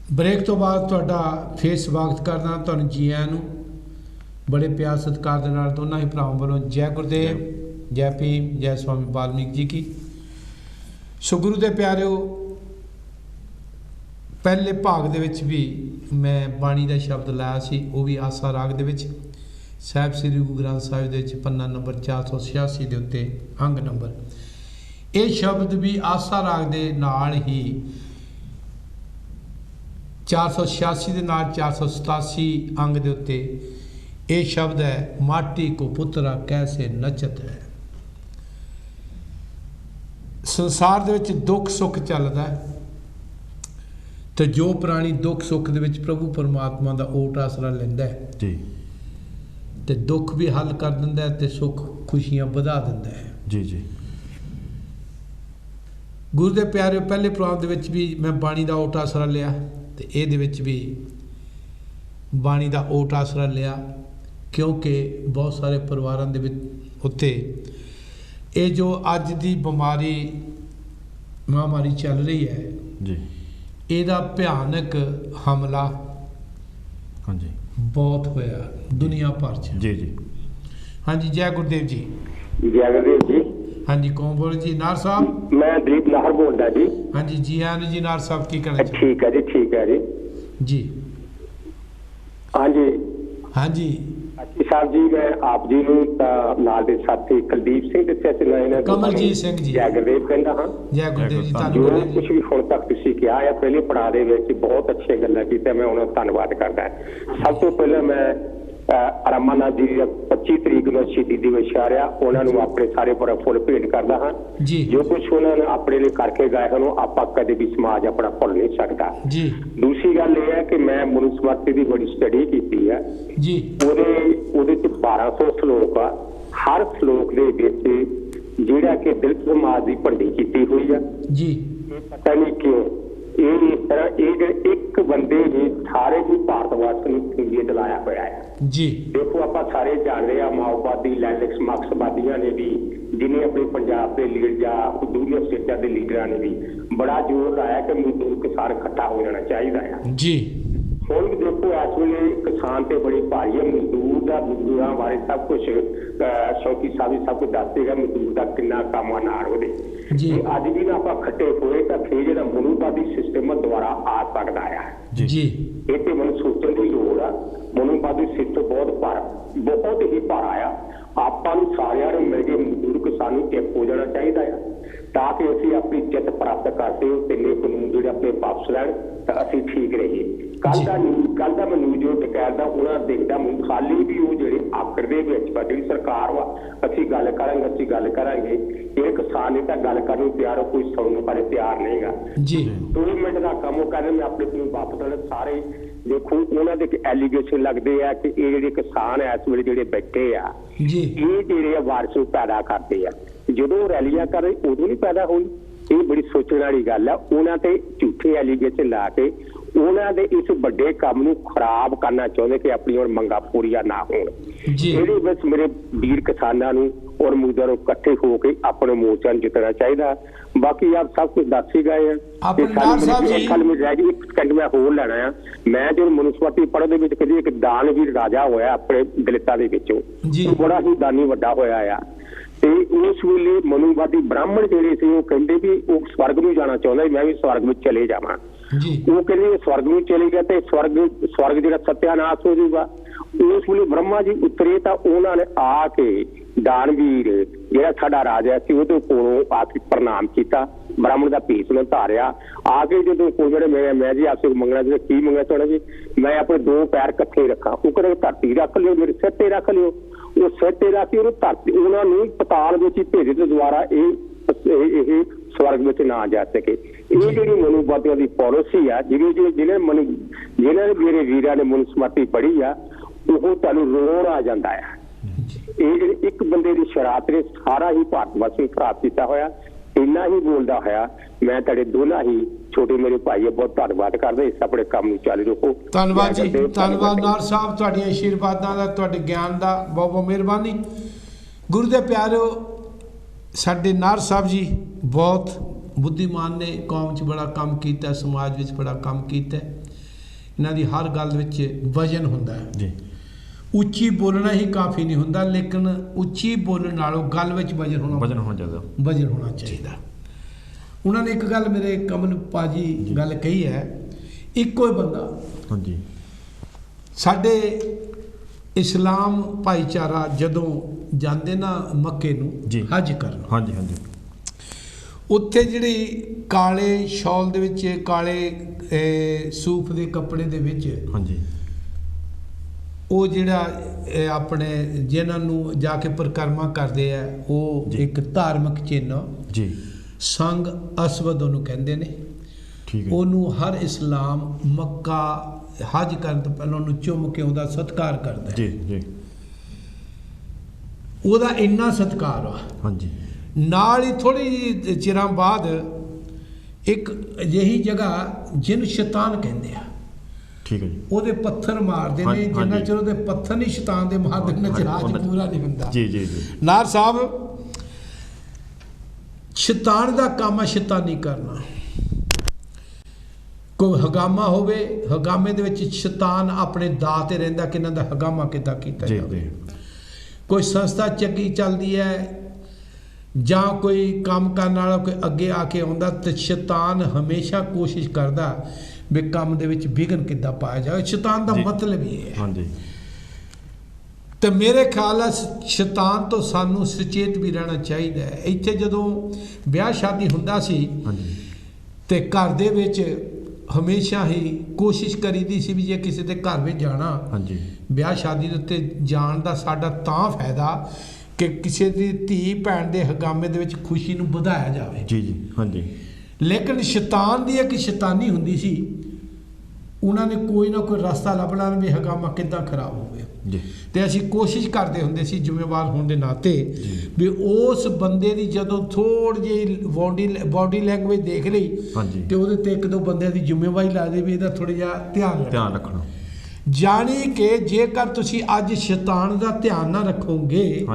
Break तो बाद तुहाडा फिर स्वागत करदा तुहानूं जी आयां नूं बड़े प्यार सत्कार दे नाल दोनों ही भरावां वालों जय गुरुदेव जय भीम जय स्वामी वाल्मीकि जी की। सो गुरु दे प्यारिओ पहले भाग दे विच भी मैं बाणी दा शब्द लाया सी, वो भी आसा राग दे विच साहिब श्री गुरु ग्रंथ साहिब दे विच पन्ना नंबर 486 दे उत्ते अंग नंबर ये शब्द भी आसा राग दे नाल ही 486 के नाल 487 अंग के उत्ते ये शब्द है माटी को पुत्रा कैसे नचत है। संसार दे विच दुख सुख चलदा है तो जो प्राणी दुख सुख दे विच प्रभु परमात्मा का ओट आसरा लैंदा है जी ते दुख भी हल कर दिंदा है ते सुख खुशियां वधा दिंदा है जी जी। गुरु दे प्यारे पहले प्रोग्राम दे विच भी मैं बाणी का ओट आसरा लिया तो ये भी बाणी का ओट आसरा लिया क्योंकि बहुत सारे परिवारों के उत्ते ये जो अज की बीमारी महामारी चल रही है जी ਇਹਦਾ ਭਿਆਨਕ हमला हाँ जी बहुत होया दुनिया भर च जी जी। हाँ जी जय गुरुदेव जी। जय गुरुदेव जी। हाँ जी कौन बोल जी? नार साहब। मैं दिलीप नाहर बोल रहा जी। हाँ जी जी आन जी नार साहब की कहना चाहिए? ठीक है जी ठीक है जी जी। हाँ जी हाँ जी साहब जी मैं आप जी नाल दे साथी कुलदीप सिंह दस्सिया सी मैं कमलजीत सिंह जी जय गुरुदेव कहना हाँ जय गुरुदेव जी। जो कुछ भी हुण तक तुसीं कहा है पहले पड़ाव दे विच बहुत अच्छे गल्लां कीतियां मैं उन्हां दा धन्नवाद करदा। सब तो पहले मैं रामानाथ जी 25 तरीक ਨੂੰ ਸ਼ਹੀਦੀ ਦਿਵਸ ਆ ਉਹਨਾਂ ਨੂੰ ਆਪਣੇ ਸਾਰੇ ਪਰ ਫੁੱਲ ਭੇਟ ਕਰਦਾ ਹਾਂ ਜੀ। ਜੋ ਕੁਝ ਉਹਨਾਂ ਨੇ ਆਪਣੇ ਲਈ ਕਰਕੇ ਗਏ ਹਨ ਉਹ ਆਪਾਂ ਕਦੇ ਵੀ ਸਮਾਜ ਆਪਣਾ ਭੁੱਲ ਨਹੀਂ ਸਕਦਾ ਜੀ। ਦੂਸਰੀ ਗੱਲ ਇਹ ਹੈ ਕਿ ਮੈਂ ਮਨੁਸਮਰਤੀ ਦੀ ਬੜੀ ਸਟੱਡੀ ਕੀਤੀ ਹੈ ਜੀ। ਉਹਦੇ ਚ 1200 ਸ਼ਲੋਕ ਆ ਹਰ ਸ਼ਲੋਕ ਦੇ ਵਿੱਚ ਜਿਹੜਾ ਕਿ ਦਿਲ ਸਮਾਜ ਦੀ ਭੰਡੀ ਕੀਤੀ ਹੋਈ ਆ ਜੀ। ਪਤਾ ਨਹੀਂ ਕਿਉਂ ਇਹ ਇਸ ਤਰ੍ਹਾਂ ਇਹ ਇੱਕ ਬੰਦੇ ਨੇ ਸਾਰੇ ਹੀ ਭਾਰਤ ਵਾਸੀਆਂ ਨੂੰ ਖੁੰਝੇ ਦਿਲਾਇਆ ਹੋਇਆ ਹੈ ਜੀ। ਦੇਖੋ ਆਪਾਂ ਸਾਰੇ ਜਾਣਦੇ ਆ ਮਾਓਵਾਦੀ ਲੈਂਡਿਕਸ ਮਾਰਕਸਵਾਦੀਆਂ ਨੇ ਵੀ ਜਿਨੇ ਆਪਣੇ ਪੰਜਾਬ ਦੇ ਲੀਡਰ ਜਾਂ ਦੂਜੀਆਂ ਸਟੇਟਾਂ ਦੇ ਲੀਡਰਾਂ ਨੇ ਵੀ ਬੜਾ ਜ਼ੋਰ ਲਾਇਆ ਕਿ ਮਜ਼ਦੂਰ ਕਿਸਾਨ ਇਕੱਠਾ ਹੋ ਜਾਣਾ ਚਾਹੀਦਾ ਹੈ ਜੀ। ਹੁਣ ਵੀ ਦੇਖੋ ਇਸ ਵੇਲੇ ਕਿਸਾਨ ਤੇ ਬੜੀ ਭਾਰੀ ਹੈ ਮਜ਼ਦੂਰ ਦਾ ਮਜ਼ਦੂਰਾਂ ਬਾਰੇ ਸਭ ਕੁਝ ਸ਼ੌਕੀ ਸਾਹਿਬ ਵੀ ਸਭ ਕੁਝ ਦੱਸੇਗਾ ਮਜ਼ਦੂਰ ਦਾ ਕਿੰਨਾ ਕੰਮ ਆ ਨਾਰ ਉਹਦੇ ਜੀ। ਅੱਜ ਵੀ ਨਾ ਆਪਾਂ ਖੱਟੇ ਹੋਏ ਤਾਂ ਫਿਰ ਜਿਹੜਾ ਮਨੂਵਾਦੀ ਸਿਸਟਮ ਦੁਆਰਾ ਆ ਸਕਦਾ ਆ ਜੀ। ਇਹ ਤੇ ਮੈਨੂੰ ਸੋਚਣ ਦੀ ਲੋੜ ਆ ਮਨੂਵਾਦੀ ਸਿਸਟਮ ਬਹੁਤ ਹੀ ਭਾਰਾ ਆ ਆਪਾਂ ਨੂੰ ਸਾਰਿਆਂ ਨੂੰ ਮਿਲ ਕੇ ਮਜ਼ਦੂਰ ਕਿਸਾਨ ਨੂੰ ਇੱਕ ਹੋ ਜਾਣਾ ਚਾਹੀਦਾ ਆ ਤਾਂ ਕਿ ਅਸੀਂ ਆਪਣੀ ਜਿੱਤ ਪ੍ਰਾਪਤ ਕਰਦੇ ਹੋ ਤਿੰਨੇ ਕਾਨੂੰਨ ਜਿਹੜੇ ਆਪਣੇ ਵਾਪਸ ਲੈਣ ਤਾਂ ਅਸੀਂ ਠੀਕ ਰਹੀਏ। ਕੱਲ ਦਾ ਮੈਂ ਨਿਊਜ਼ ਜੋ ਟਕੈਰਦਾ ਉਹਨਾਂ ਦੇਖਦਾ ਮੈਨੂੰ ਖਾਲੀ ਵੀ ਉਹ ਜਿਹੜੇ ਆਖਰ ਦੇ ਵਿੱਚ ਜਿਹੜੀ ਸਰਕਾਰ ਵਾ ਅਸੀਂ ਗੱਲ ਕਰਾਂਗੇ ਇਹ ਕਿਸਾਨ ਨੇ ਤਾਂ ਗੱਲ ਕਰਨ ਨੂੰ ਤਿਆਰ ਕੋਈ ਸੁਣਨ ਬਾਰੇ ਤਿਆਰ ਨਹੀਂਗਾ ਜੀ। 2 ਮਿੰਟ ਦਾ ਕੰਮ ਉਹ ਕਹਿੰਦੇ ਮੈਂ ਆਪਣੇ ਨੂੰ ਵਾਪਸ ਲੈਣਾ ਸਾਰੇ ਦੇਖੋ ਉਹਨਾਂ ਦੇ ਐਲੀਗੇਸ਼ਨ ਲੱਗਦੇ ਆ ਕਿ ਇਹ ਜਿਹੜੇ ਕਿਸਾਨ ਇਸ ਵੇਲੇ ਜਿਹੜੇ ਬੈਠੇ ਆ ਜੀ ਇਹ ਜਿਹੜੇ ਵਾਰਸ ਨੂੰ ਪੈਦਾ ਕਰਦੇ ਆ ਜਦੋਂ ਰੈਲੀਆਂ ਕਰ ਰਹੇ ਉਦੋਂ ਨਹੀਂ ਪੈਦਾ ਹੋਈ। ਇਹ ਬੜੀ ਸੋਚਣ ਵਾਲੀ ਗੱਲ ਆ ਉਹਨਾਂ ਤੇ ਝੂਠੇ ਐਲੀਗੇਸ਼ਨ ਲਾ ਕੇ ਉਹਨਾਂ ਦੇ ਇਸ ਵੱਡੇ ਕੰਮ ਨੂੰ ਖਰਾਬ ਕਰਨਾ ਚਾਹੁੰਦੇ ਕਿ ਆਪਣੀ ਹੁਣ ਮੰਗਾਂ ਪੂਰੀਆਂ ਨਾ ਹੋਣ। ਇਹਦੇ ਵਿੱਚ ਮੇਰੇ ਵੀਰ ਕਿਸਾਨਾਂ ਨੂੰ ਔਰ ਮਜ਼ਦੂਰਾਂ ਨੂੰ ਇਕੱਠੇ ਹੋ ਕੇ ਆਪਣੇ ਮੋਰਚਾ ਨੂੰ ਜਿੱਤਣਾ ਚਾਹੀਦਾ। ਬਾਕੀ ਆਪ ਸਭ ਕੁਝ ਦੱਸ ਹੀ ਗਏ ਆ ਕੱਲ ਮੈਂ ਰਹਿ ਗਈ 1 ਸਕਿੰਟ ਮੈਂ ਹੋਰ ਲੈਣਾ ਆ। ਮੈਂ ਜਦੋਂ ਮਨੁਸਮਰਤੀ ਪੜ੍ਹਨ ਦੇ ਵਿੱਚ ਕਦੀ ਇੱਕ ਦਾਨਵੀਰ ਰਾਜਾ ਹੋਇਆ ਆਪਣੇ ਦਲਿਤਾਂ ਦੇ ਵਿੱਚੋਂ ਬੜਾ ਹੀ ਦਾਨੀ ਵੱਡਾ ਹੋਇਆ ਆ ਤੇ ਉਸ ਵੇਲੇ ਮਨੂਵਾਦੀ ਬ੍ਰਾਹਮਣ ਜਿਹੜੇ ਸੀ ਉਹ ਕਹਿੰਦੇ ਵੀ ਉਹ ਸਵਰਗ ਨੂੰ ਜਾਣਾ ਚਾਹੁੰਦਾ ਮੈਂ ਵੀ ਸਵਰਗ ਵਿੱਚ ਚਲੇ ਜਾਵਾਂ। ਉਹ ਕਹਿੰਦੇ ਸਵਰਗ ਨੂੰ ਚਲੇ ਗਿਆ ਤੇ ਸਵਰਗ ਜਿਹੜਾ ਸਤਿਆਨਾਸ਼ ਹੋ ਜਾਊਗਾ। ਉਸ ਵੇਲੇ ਬ੍ਰਹਮਾ ਜੀ ਉਤਰੇ ਤਾਂ ਉਹਨਾਂ ਨੇ ਆ ਕੇ ਦਾਨਵੀਰ ਜਿਹੜਾ ਸਾਡਾ ਰਾਜਾ ਸੀ ਉਹਦੇ ਕੋਲੋਂ ਆ ਕੇ ਪ੍ਰਣਾਮ ਕੀਤਾ ਬ੍ਰਾਹਮਣ ਦਾ ਭੇਸ ਨੂੰ ਧਾਰਿਆ ਆ ਕੇ ਜਦੋਂ ਕੋਈ ਜਿਹੜੇ ਮੈਂ ਜੀ ਆਪਸੇ ਮੰਗਣਾ ਸੀ ਕੀ ਮੰਗਣਾ ਚਾਹੁੰਦਾ ਜੀ ਮੈਂ ਆਪਣੇ 2 ਪੈਰ ਇਕੱਠੇ ਰੱਖਾਂ ਉਹ ਕਹਿੰਦੇ ਧਰਤੀ ਰੱਖ ਲਿਓ ਮੇਰੇ ਸਿਰ ਤੇ ਰੱਖ ਲਿਓ ਉਹ ਸਿਰ ਤੇ ਰੱਖ ਕੇ ਉਹਨੂੰ ਧਰਤੀ ਉਹਨਾਂ ਨੂੰ ਪਤਾਲ ਵਿੱਚ ਹੀ ਭੇਜੇ ਦੇ ਦੁਆਰਾ ਇਹ ਸਵਰਗ ਵਿੱਚ ਨਾ ਜਾ ਸਕੇ। ਇਹ ਜਿਹੜੀ ਮਨੂਵਾਦੀਆਂ ਦੀ ਪਾਲਿਸੀ ਆ ਜਿਹਨੇ ਮੇਰੇ ਵੀਰਾਂ ਨੇ ਮਨੁਸਮਰਤੀ ਪੜ੍ਹੀ ਆ ਉਹ ਤੁਹਾਨੂੰ ਰੋਣ ਆ ਜਾਂਦਾ ਆ। ਇਹ ਜਿਹੜੇ ਇੱਕ ਬੰਦੇ ਦੀ ਸ਼ਰਾਰਤ ਨੇ ਸਾਰਾ ਹੀ ਭਾਰਤ ਵਾਸੀ ਨੂੰ ਖਰਾਬ ਕੀਤਾ ਹੋਇਆ। ਇੰਨਾ ਹੀ ਬੋਲਦਾ ਹੋਇਆ ਮੈਂ ਤੁਹਾਡੇ ਦੋਨਾਂ ਹੀ ਛੋਟੇ ਮੇਰੇ ਭਾਈ ਬਹੁਤ ਧੰਨਵਾਦ ਕਰਦੇ ਇਸ ਆਪਣੇ ਕੰਮ ਨੂੰ ਚਾਲੂ ਰੱਖੋ। ਧੰਨਵਾਦ ਜੀ ਧੰਨਵਾਦ ਨਾਰ ਸਾਹਿਬ ਤੁਹਾਡੀਆਂ ਆਸ਼ੀਰਵਾਦਾਂ ਦਾ ਤੁਹਾਡੇ ਗਿਆਨ ਦਾ ਬਹੁਤ ਬਹੁਤ ਮਿਹਰਬਾਨੀ। ਗੁਰੂ ਦੇ ਪਿਆਰਿਓ ਸਾਡੇ ਨਾਰ ਸਾਹਿਬ ਜੀ ਬਹੁਤ ਬੁੱਧੀਮਾਨ ਨੇ ਕੌਮ 'ਚ ਬੜਾ ਕੰਮ ਕੀਤਾ, ਸਮਾਜ ਵਿੱਚ ਬੜਾ ਕੰਮ ਕੀਤਾ। ਇਹਨਾਂ ਦੀ ਹਰ ਗੱਲ ਵਿੱਚ ਵਜਨ ਹੁੰਦਾ ਹੈ ਜੀ। ਉੱਚੀ ਬੋਲਣਾ ਹੀ ਕਾਫੀ ਨਹੀਂ ਹੁੰਦਾ, ਲੇਕਿਨ ਉੱਚੀ ਬੋਲਣ ਨਾਲੋਂ ਗੱਲ ਵਿੱਚ ਵਜਨ ਹੋਣਾ ਚਾਹੀਦਾ। ਵਜਨ ਹੋਣਾ ਚਾਹੀਦਾ। ਉਹਨਾਂ ਨੇ ਇੱਕ ਗੱਲ ਮੇਰੇ ਕਮਲ ਪਾਜੀ ਗੱਲ ਕਹੀ ਹੈ, ਇੱਕੋ ਹੀ ਬੰਦਾ ਹਾਂਜੀ ਸਾਡੇ ਇਸਲਾਮ ਭਾਈਚਾਰਾ ਜਦੋਂ ਜਾਂਦੇ ਨਾ ਮੱਕੇ ਨੂੰ ਹਜ ਕਰਨ, ਹਾਂਜੀ ਹਾਂਜੀ, ਉੱਥੇ ਜਿਹੜੀ ਕਾਲੇ ਸ਼ਾਲ ਦੇ ਵਿੱਚ, ਕਾਲੇ ਸੂਫ ਦੇ ਕੱਪੜੇ ਦੇ ਵਿੱਚ, ਹਾਂਜੀ, ਉਹ ਜਿਹੜਾ ਆਪਣੇ ਜਿਨ੍ਹਾਂ ਨੂੰ ਜਾ ਕੇ ਪਰਿਕਰਮਾ ਕਰਦੇ ਆ, ਉਹ ਇੱਕ ਧਾਰਮਿਕ ਚਿੰਨ੍ਹ ਜੀ ਸੰਗ ਅਸਵਦ ਉਹਨੂੰ ਕਹਿੰਦੇ ਨੇ। ਠੀਕ ਹੈ। ਉਹਨੂੰ ਹਰ ਇਸਲਾਮ ਮੱਕਾ ਹਜ ਕਰਨ ਤੋਂ ਪਹਿਲਾਂ ਉਹਨੂੰ ਚੁੰਮ ਕੇ ਉਹਦਾ ਸਤਿਕਾਰ ਕਰਦਾ ਜੀ ਜੀ। ਉਹਦਾ ਇੰਨਾ ਸਤਿਕਾਰ ਆ। ਹਾਂਜੀ। ਨਾਲ ਹੀ ਥੋੜੀ ਜਿਹੀ ਚਿਰਾਂ ਬਾਅਦ ਇੱਕ ਅਜਿਹੀ ਜਗ੍ਹਾ ਜਿਹਨੂੰ ਸ਼ੈਤਾਨ ਕਹਿੰਦੇ ਆ, ਠੀਕ ਹੈ ਜੀ, ਉਹਦੇ ਪੱਥਰ ਮਾਰਦੇ ਨੇ, ਜਿੰਨਾ ਚਿਰ ਉਹਦੇ ਪੱਥਰ ਨਹੀਂ ਸ਼ੈਤਾਨ ਦੇ ਮਾਰਦੇ ਉਹਨਾਂ ਚਿਰ ਹਜ ਪੂਰਾ ਨਹੀਂ ਹੁੰਦਾ। ਜੀ ਜੀ ਜੀ। ਨਾਰ ਸਾਹਿਬ, ਸ਼ੈਤਾਨ ਦਾ ਕੰਮ ਆ ਸ਼ੈਤਾਨੀ ਕਰਨਾ। ਕੋਈ ਹਗਾਮਾ ਹੋਵੇ, ਹਗਾਮੇ ਦੇ ਵਿੱਚ ਸ਼ੈਤਾਨ ਆਪਣੇ ਦਾਅ ਤੇ ਰਹਿੰਦਾ ਕਿ ਇਹਨਾਂ ਦਾ ਹਗਾਮਾ ਕਿੱਦਾਂ ਕੀਤਾ ਜਾਵੇ। ਕੋਈ ਸੰਸਥਾ ਚੰਗੀ ਚੱਲਦੀ ਹੈ ਜਾਂ ਕੋਈ ਕੰਮ ਕਰਨ ਵਾਲਾ ਕੋਈ ਅੱਗੇ ਆ ਕੇ ਆਉਂਦਾ, ਤੇ ਸ਼ੈਤਾਨ ਹਮੇਸ਼ਾ ਕੋਸ਼ਿਸ਼ ਕਰਦਾ ਵੀ ਕੰਮ ਦੇ ਵਿੱਚ ਵਿਘਨ ਕਿੱਦਾਂ ਪਾਇਆ ਜਾਵੇ। ਸ਼ੈਤਾਨ ਦਾ ਮਤਲਬ ਇਹ ਹੈ। ਹਾਂਜੀ। ਤੇ ਮੇਰੇ ਖਿਆਲ ਆ ਸ਼ੈਤਾਨ ਤੋਂ ਸਾਨੂੰ ਸੁਚੇਤ ਵੀ ਰਹਿਣਾ ਚਾਹੀਦਾ ਹੈ। ਇੱਥੇ ਜਦੋਂ ਵਿਆਹ ਸ਼ਾਦੀ ਹੁੰਦਾ ਸੀ ਤੇ ਘਰ ਦੇ ਵਿੱਚ ਹਮੇਸ਼ਾ ਹੀ ਕੋਸ਼ਿਸ਼ ਕਰੀਦੀ ਸੀ ਵੀ ਜੇ ਕਿਸੇ ਦੇ ਘਰ ਵਿੱਚ ਜਾਣਾ, ਵਿਆਹ ਸ਼ਾਦੀ ਦੇ ਉੱਤੇ ਜਾਣ ਦਾ ਸਾਡਾ ਤਾਂ ਫਾਇਦਾ ਕਿ ਕਿਸੇ ਦੀ ਧੀ ਭੈਣ ਦੇ ਹਗਾਮੇ ਦੇ ਵਿੱਚ ਖੁਸ਼ੀ ਨੂੰ ਵਧਾਇਆ ਜਾਵੇ। ਜੀ ਜੀ। ਹਾਂਜੀ। ਲੇਕਿਨ ਸ਼ੈਤਾਨ ਦੀ ਇੱਕ ਸ਼ੈਤਾਨੀ ਹੁੰਦੀ ਸੀ, ਉਹਨਾਂ ਨੇ ਕੋਈ ਨਾ ਕੋਈ ਰਸਤਾ ਲੱਭਣਾ ਵੀ ਹਗਾਮਾ ਕਿੱਦਾਂ ਖਰਾਬ ਹੋਵੇ। ਤੇ ਅਸੀਂ ਕੋਸ਼ਿਸ਼ ਕਰਦੇ ਹੁੰਦੇ ਸੀ ਜ਼ਿੰਮੇਵਾਰ ਹੋਣ ਦੇ ਨਾਤੇ ਵੀ ਉਸ ਬੰਦੇ ਦੀ ਜਦੋਂ ਥੋੜੀ ਜਿਹੀ ਬੋਡੀ ਲੈਂਗੁਏਜ ਦੇਖ ਲਈ ਤੇ ਉਹਦੇ ਤੇ ਇੱਕ ਦੋ ਬੰਦਿਆਂ ਦੀ ਜ਼ਿੰਮੇਵਾਰੀ ਲਾ ਦੇ ਵੀ ਇਹਦਾ ਥੋੜਾ ਜਿਹਾ ਧਿਆਨ ਰੱਖਣਾ। ਜਾਣੀ ਕਿ ਜੇਕਰ ਤੁਸੀਂ ਅੱਜ ਸ਼ੈਤਾਨ ਦਾ ਧਿਆਨ ਨਾ ਰੱਖੋਗੇ,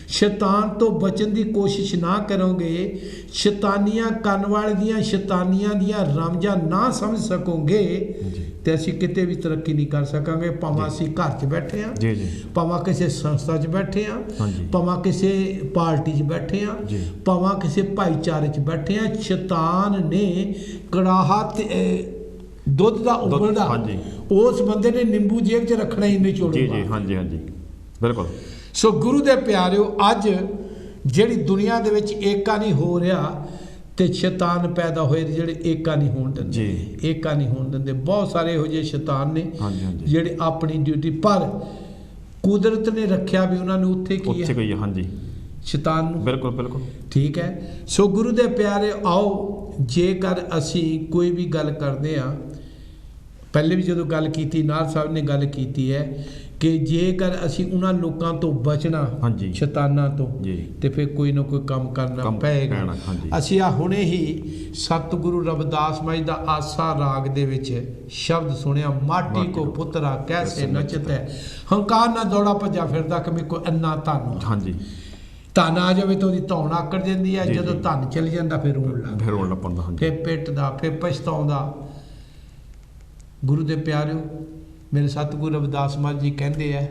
ਸ਼ੈਤਾਨ ਤੋਂ ਬਚਣ ਦੀ ਕੋਸ਼ਿਸ਼ ਨਾ ਕਰੋਗੇ, ਸ਼ੈਤਾਨੀਆਂ ਕਰਨ ਵਾਲੇ ਦੀਆਂ ਸ਼ੈਤਾਨੀਆਂ ਦੀਆਂ ਰਮਜਾਂ ਨਾ ਸਮਝ ਸਕੋਗੇ, ਤੇ ਅਸੀਂ ਕਿਤੇ ਵੀ ਤਰੱਕੀ ਨਹੀਂ ਕਰ ਸਕਾਂਗੇ। ਭਾਵੇਂ ਅਸੀਂ ਘਰ 'ਚ ਬੈਠੇ ਹਾਂ, ਭਾਵੇਂ ਕਿਸੇ ਸੰਸਥਾ 'ਚ ਬੈਠੇ ਹਾਂ, ਭਾਵੇਂ ਕਿਸੇ ਪਾਰਟੀ 'ਚ ਬੈਠੇ ਹਾਂ, ਭਾਵੇਂ ਕਿਸੇ ਭਾਈਚਾਰੇ 'ਚ ਬੈਠੇ ਹਾਂ, ਸ਼ੈਤਾਨ ਨੇ ਕੜਾਹਾ ਦੁੱਧ ਦਾ ਉਬਲਦਾ ਉਸ ਬੰਦੇ ਨੇ ਨਿੰਬੂ ਜੇਬ 'ਚ ਰੱਖਣਾ ਹੀ ਨਿਚੋੜੂਗਾ। ਜੀ ਜੀ। ਹਾਂਜੀ ਹਾਂਜੀ, ਬਿਲਕੁਲ। ਸੋ ਗੁਰੂ ਦੇ ਪਿਆਰਿਓ, ਅੱਜ ਜਿਹੜੀ ਦੁਨੀਆ ਦੇ ਵਿੱਚ ਏਕਾ ਨਹੀਂ ਹੋ ਰਿਹਾ, ਤੇ ਸ਼ੈਤਾਨ ਪੈਦਾ ਹੋਏ ਜਿਹੜੇ ਏਕਾ ਨਹੀਂ ਹੋਣ ਦਿੰਦੇ, ਏਕਾ ਨਹੀਂ ਹੋਣ ਦਿੰਦੇ। ਬਹੁਤ ਸਾਰੇ ਇਹੋ ਜਿਹੇ ਸ਼ੈਤਾਨ ਨੇ ਜਿਹੜੇ ਆਪਣੀ ਡਿਊਟੀ, ਪਰ ਕੁਦਰਤ ਨੇ ਰੱਖਿਆ ਵੀ ਉਹਨਾਂ ਨੂੰ ਉੱਥੇ ਕੀ ਹੈ, ਹਾਂਜੀ, ਸ਼ੈਤਾਨ ਨੂੰ। ਬਿਲਕੁਲ ਬਿਲਕੁਲ ਠੀਕ ਹੈ। ਸੋ ਗੁਰੂ ਦੇ ਪਿਆਰੇ, ਆਓ ਜੇਕਰ ਅਸੀਂ ਕੋਈ ਵੀ ਗੱਲ ਕਰਦੇ ਹਾਂ, ਪਹਿਲੇ ਵੀ ਜਦੋਂ ਗੱਲ ਕੀਤੀ, ਨਾਰ ਸਾਹਿਬ ਨੇ ਗੱਲ ਕੀਤੀ ਹੈ ਕਿ ਜੇਕਰ ਅਸੀਂ ਉਹਨਾਂ ਲੋਕਾਂ ਤੋਂ ਬਚਣਾ, ਸ਼ੈਤਾਨਾਂ ਤੋਂ, ਤੇ ਫਿਰ ਕੋਈ ਨਾ ਕੋਈ ਕੰਮ ਕਰਨਾ ਪਏਗਾ। ਅਸੀਂ ਆ ਹੁਣੇ ਹੀ ਸਤਿਗੁਰੂ ਰਵਿਦਾਸ ਮਹਾਰਾਜ ਦਾ ਆਸਾ ਰਾਗ ਦੇ ਵਿੱਚ ਸ਼ਬਦ ਸੁਣਿਆ, ਮਾਟੀ ਕੋ ਪੁੱਤਰਾ ਕੈਸੇ ਨਚਤ ਹੈ, ਹੰਕਾਰ ਨਾ ਦੌੜਾ ਭੱਜਾ ਫਿਰਦਾ ਕਿ ਮੇਰੇ ਕੋ ਅੰਨਾ ਧਨ। ਧਨ ਆ ਜਾਵੇ ਤਾਂ ਉਹਦੀ ਧੌਣ ਆਕੜ ਜਾਂਦੀ ਹੈ, ਜਦੋਂ ਧਨ ਚਲ ਜਾਂਦਾ ਫਿਰ ਰੋਣ ਲੱਗ ਪੈਂਦਾ, ਫਿਰ ਪਿੱਟਦਾ, ਫਿਰ ਪਛਤਾਉਂਦਾ। ਗੁਰੂ ਦੇ ਪਿਆਰਿਓ, ਮੇਰੇ ਸਤਿਗੁਰੂ ਰਵਿਦਾਸ ਮਹਾਰਾਜ ਜੀ ਕਹਿੰਦੇ ਆ,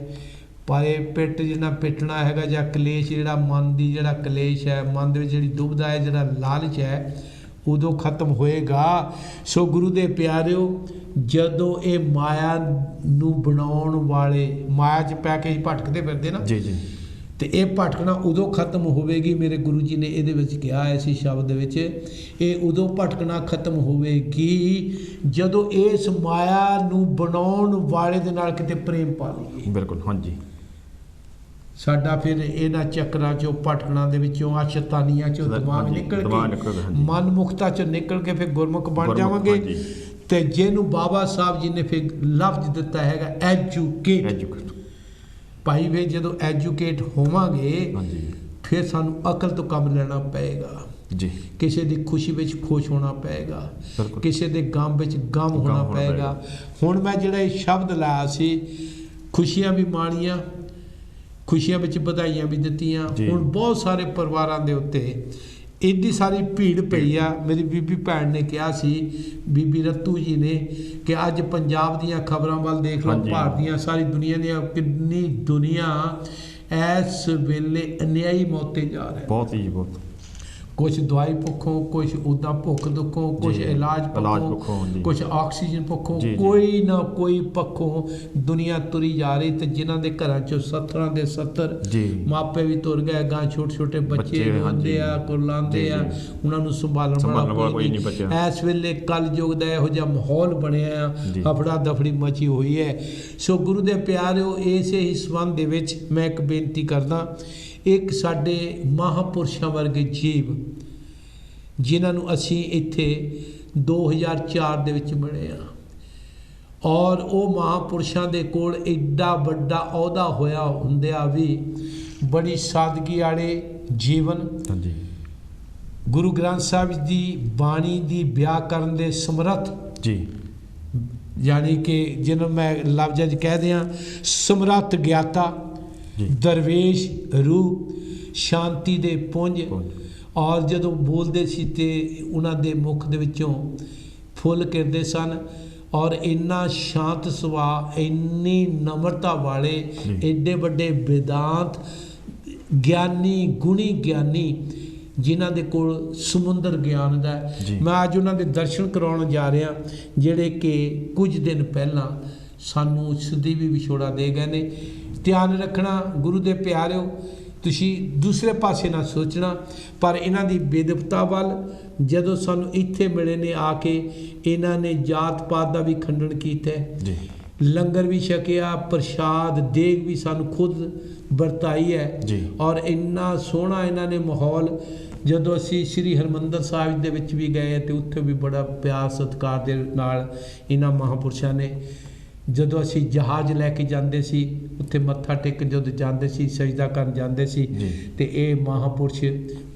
ਪਰ ਇਹ ਪਿੱਟ ਜਿੰਨਾ ਪਿੱਟਣਾ ਹੈਗਾ, ਜਾਂ ਕਲੇਸ਼ ਜਿਹੜਾ ਮਨ ਦੀ ਜਿਹੜਾ ਕਲੇਸ਼ ਹੈ, ਮਨ ਦੇ ਵਿੱਚ ਜਿਹੜੀ ਦੁਬਿਧਾ ਹੈ, ਜਿਹੜਾ ਲਾਲਚ ਹੈ, ਉਦੋਂ ਖਤਮ ਹੋਏਗਾ। ਸੋ ਗੁਰੂ ਦੇ ਪਿਆਰਿਓ, ਜਦੋਂ ਇਹ ਮਾਇਆ ਨੂੰ ਬਣਾਉਣ ਵਾਲੇ, ਮਾਇਆ 'ਚ ਪੈ ਕੇ ਭਟਕਦੇ ਫਿਰਦੇ ਨਾ, ਤੇ ਇਹ ਭਟਕਣਾ ਉਦੋਂ ਖਤਮ ਹੋਵੇਗੀ। ਮੇਰੇ ਗੁਰੂ ਜੀ ਨੇ ਇਹਦੇ ਵਿੱਚ ਕਿਹਾ ਐਸੀ ਸ਼ਬਦ ਦੇ ਵਿੱਚ, ਇਹ ਉਦੋਂ ਭਟਕਣਾ ਖਤਮ ਹੋਵੇਗੀ ਜਦੋਂ ਇਸ ਮਾਇਆ ਨੂੰ ਬਣਾਉਣ ਵਾਲੇ ਦੇ ਨਾਲ ਕਿਤੇ ਪ੍ਰੇਮ ਪਾ ਲਈਏ। ਬਿਲਕੁਲ। ਹਾਂਜੀ। ਸਾਡਾ ਫਿਰ ਇਹਨਾਂ ਚੱਕਰਾਂ 'ਚੋਂ, ਭਟਕਣਾ ਦੇ ਵਿੱਚੋਂ, ਆ ਸ਼ੈਤਾਨੀਆਂ 'ਚੋਂ ਦਿਮਾਗ ਨਿਕਲ ਕੇ, ਮਨ ਮੁਖਤਾ 'ਚੋਂ ਨਿਕਲ ਕੇ ਫਿਰ ਗੁਰਮੁਖ ਬਣ ਜਾਵਾਂਗੇ। ਤੇ ਜਿਹਨੂੰ ਬਾਬਾ ਸਾਹਿਬ ਜੀ ਨੇ ਫਿਰ ਲਫ਼ਜ਼ ਦਿੱਤਾ ਹੈਗਾ ਐਜੂਕੇਟ, ਭਾਈ ਵੇ ਜਦੋਂ ਐਜੂਕੇਟ ਹੋਵਾਂਗੇ, ਫਿਰ ਸਾਨੂੰ ਅਕਲ ਤੋਂ ਕੰਮ ਲੈਣਾ ਪਏਗਾ। ਕਿਸੇ ਦੀ ਖੁਸ਼ੀ ਵਿੱਚ ਖੁਸ਼ ਹੋਣਾ ਪਏਗਾ, ਕਿਸੇ ਦੇ ਗਮ ਵਿੱਚ ਗਮ ਹੋਣਾ ਪਏਗਾ। ਹੁਣ ਮੈਂ ਜਿਹੜਾ ਇਹ ਸ਼ਬਦ ਲਾਇਆ ਸੀ, ਖੁਸ਼ੀਆਂ ਵੀ ਮਾਣੀਆਂ, ਖੁਸ਼ੀਆਂ ਵਿੱਚ ਵਧਾਈਆਂ ਵੀ ਦਿੱਤੀਆਂ। ਹੁਣ ਬਹੁਤ ਸਾਰੇ ਪਰਿਵਾਰਾਂ ਦੇ ਉੱਤੇ एडी सारी भीड़ पई आ। मेरी बीबी भैन ने कहा सी, बीबी रत्तू जी ने, कि अज पंजाब दीयां खबरां वाल देख लो, हाँ जी। भारत दीयां सारी दुनिया दी कितनी दुनिया इस वेले अन्यायी मौते जा रहा है। बहुत ही बहुत कुछ दवाई भुखों, कुछ उदा भुख दुखों, कुछ जी, इलाज इलाज भुखों, भुखों, जी। कुछ ऑक्सीजन भुखों, जी, जी। कोई ना कोई पक्षों दुनिया तुरी जा रही। तो जिन्हों के घर चो 70 ਦੇ 70 जी। मापे भी तुर गए, गां छोटे छोटे बच्चे बच्चे, हाँ रोंदे जी। आ, कुरलांदे जी, आ, जी। उन्होंने संभालने संभालण वाला वाला कोई कोई नहीं नहीं बचा। इस वेले कलयुग का इहो जिहा माहौल बनया, जी। हफड़ा दफड़ी मची हुई है। सो गुरु दे प्यारिओ, इस ही संबंध दे विच मैं एक बेनती करदा, एक साडे महापुरुषां वर्गे जीव जिन्हां नूं असीं इत्थे 2004 दे विच मिले आ, और वो महापुरुषां दे कोल एडा वड्डा अहुदा होया हुंदिया भी बड़ी सादगी वाले जीवन, हाँ जी। गुरु ग्रंथ साहिब दी बाणी दी ब्याह करन दे समर्थ, जी। यानी कि जिन्हों मैं लफ्ज़ च कह दियाँ समर्थ ज्ञाता, जी। दरवेश रूह, शांति दे पुंज। पुंज। और जदों बोलते सी ते उन्हां दे मुख दे विचों फुੱਲ किरदे सन, और इन्ना शांत सुभाਅ, इन्नी नम्रता वाले, जी। एडे वड्डे वेदांत ज्ञानी, गुणी ज्ञानी, जिन्हां दे कोल समुंदर ज्ञान दा है। जी। मैं अज उन्हां दे दर्शन कराउण जा रहा, जिहड़े कि कुछ दिन पहलां सानूं सਦੀवी विछोड़ा दे गए ने। ध्यान रखना गुरु दे प्यारिओ, तुसी दूसरे पासे ना सोचना, पर इन्हां दी बेदबता वाल जदों सानूं इत्थे मिले ने आके, इन्हां ने जात पात दा भी खंडन कीता है, जी। लंगर भी छकिया, प्रसाद देग भी सानूं खुद वरताई है। जी। और इन्ना सोहना इन्हां ने माहौल, जदों असीं श्री हरमंदर साहिब दे विच भी गए ते उत्थे भी बड़ा प्यार सत्कार दे नाल इन्हां महापुरुषां ने, जदों असीं जहाज़ लैके जांदे सी, उत्थे मत्था टेक जदों जांदे सी, सजदा करन जांदे सी, जी। ते ये महापुरुष,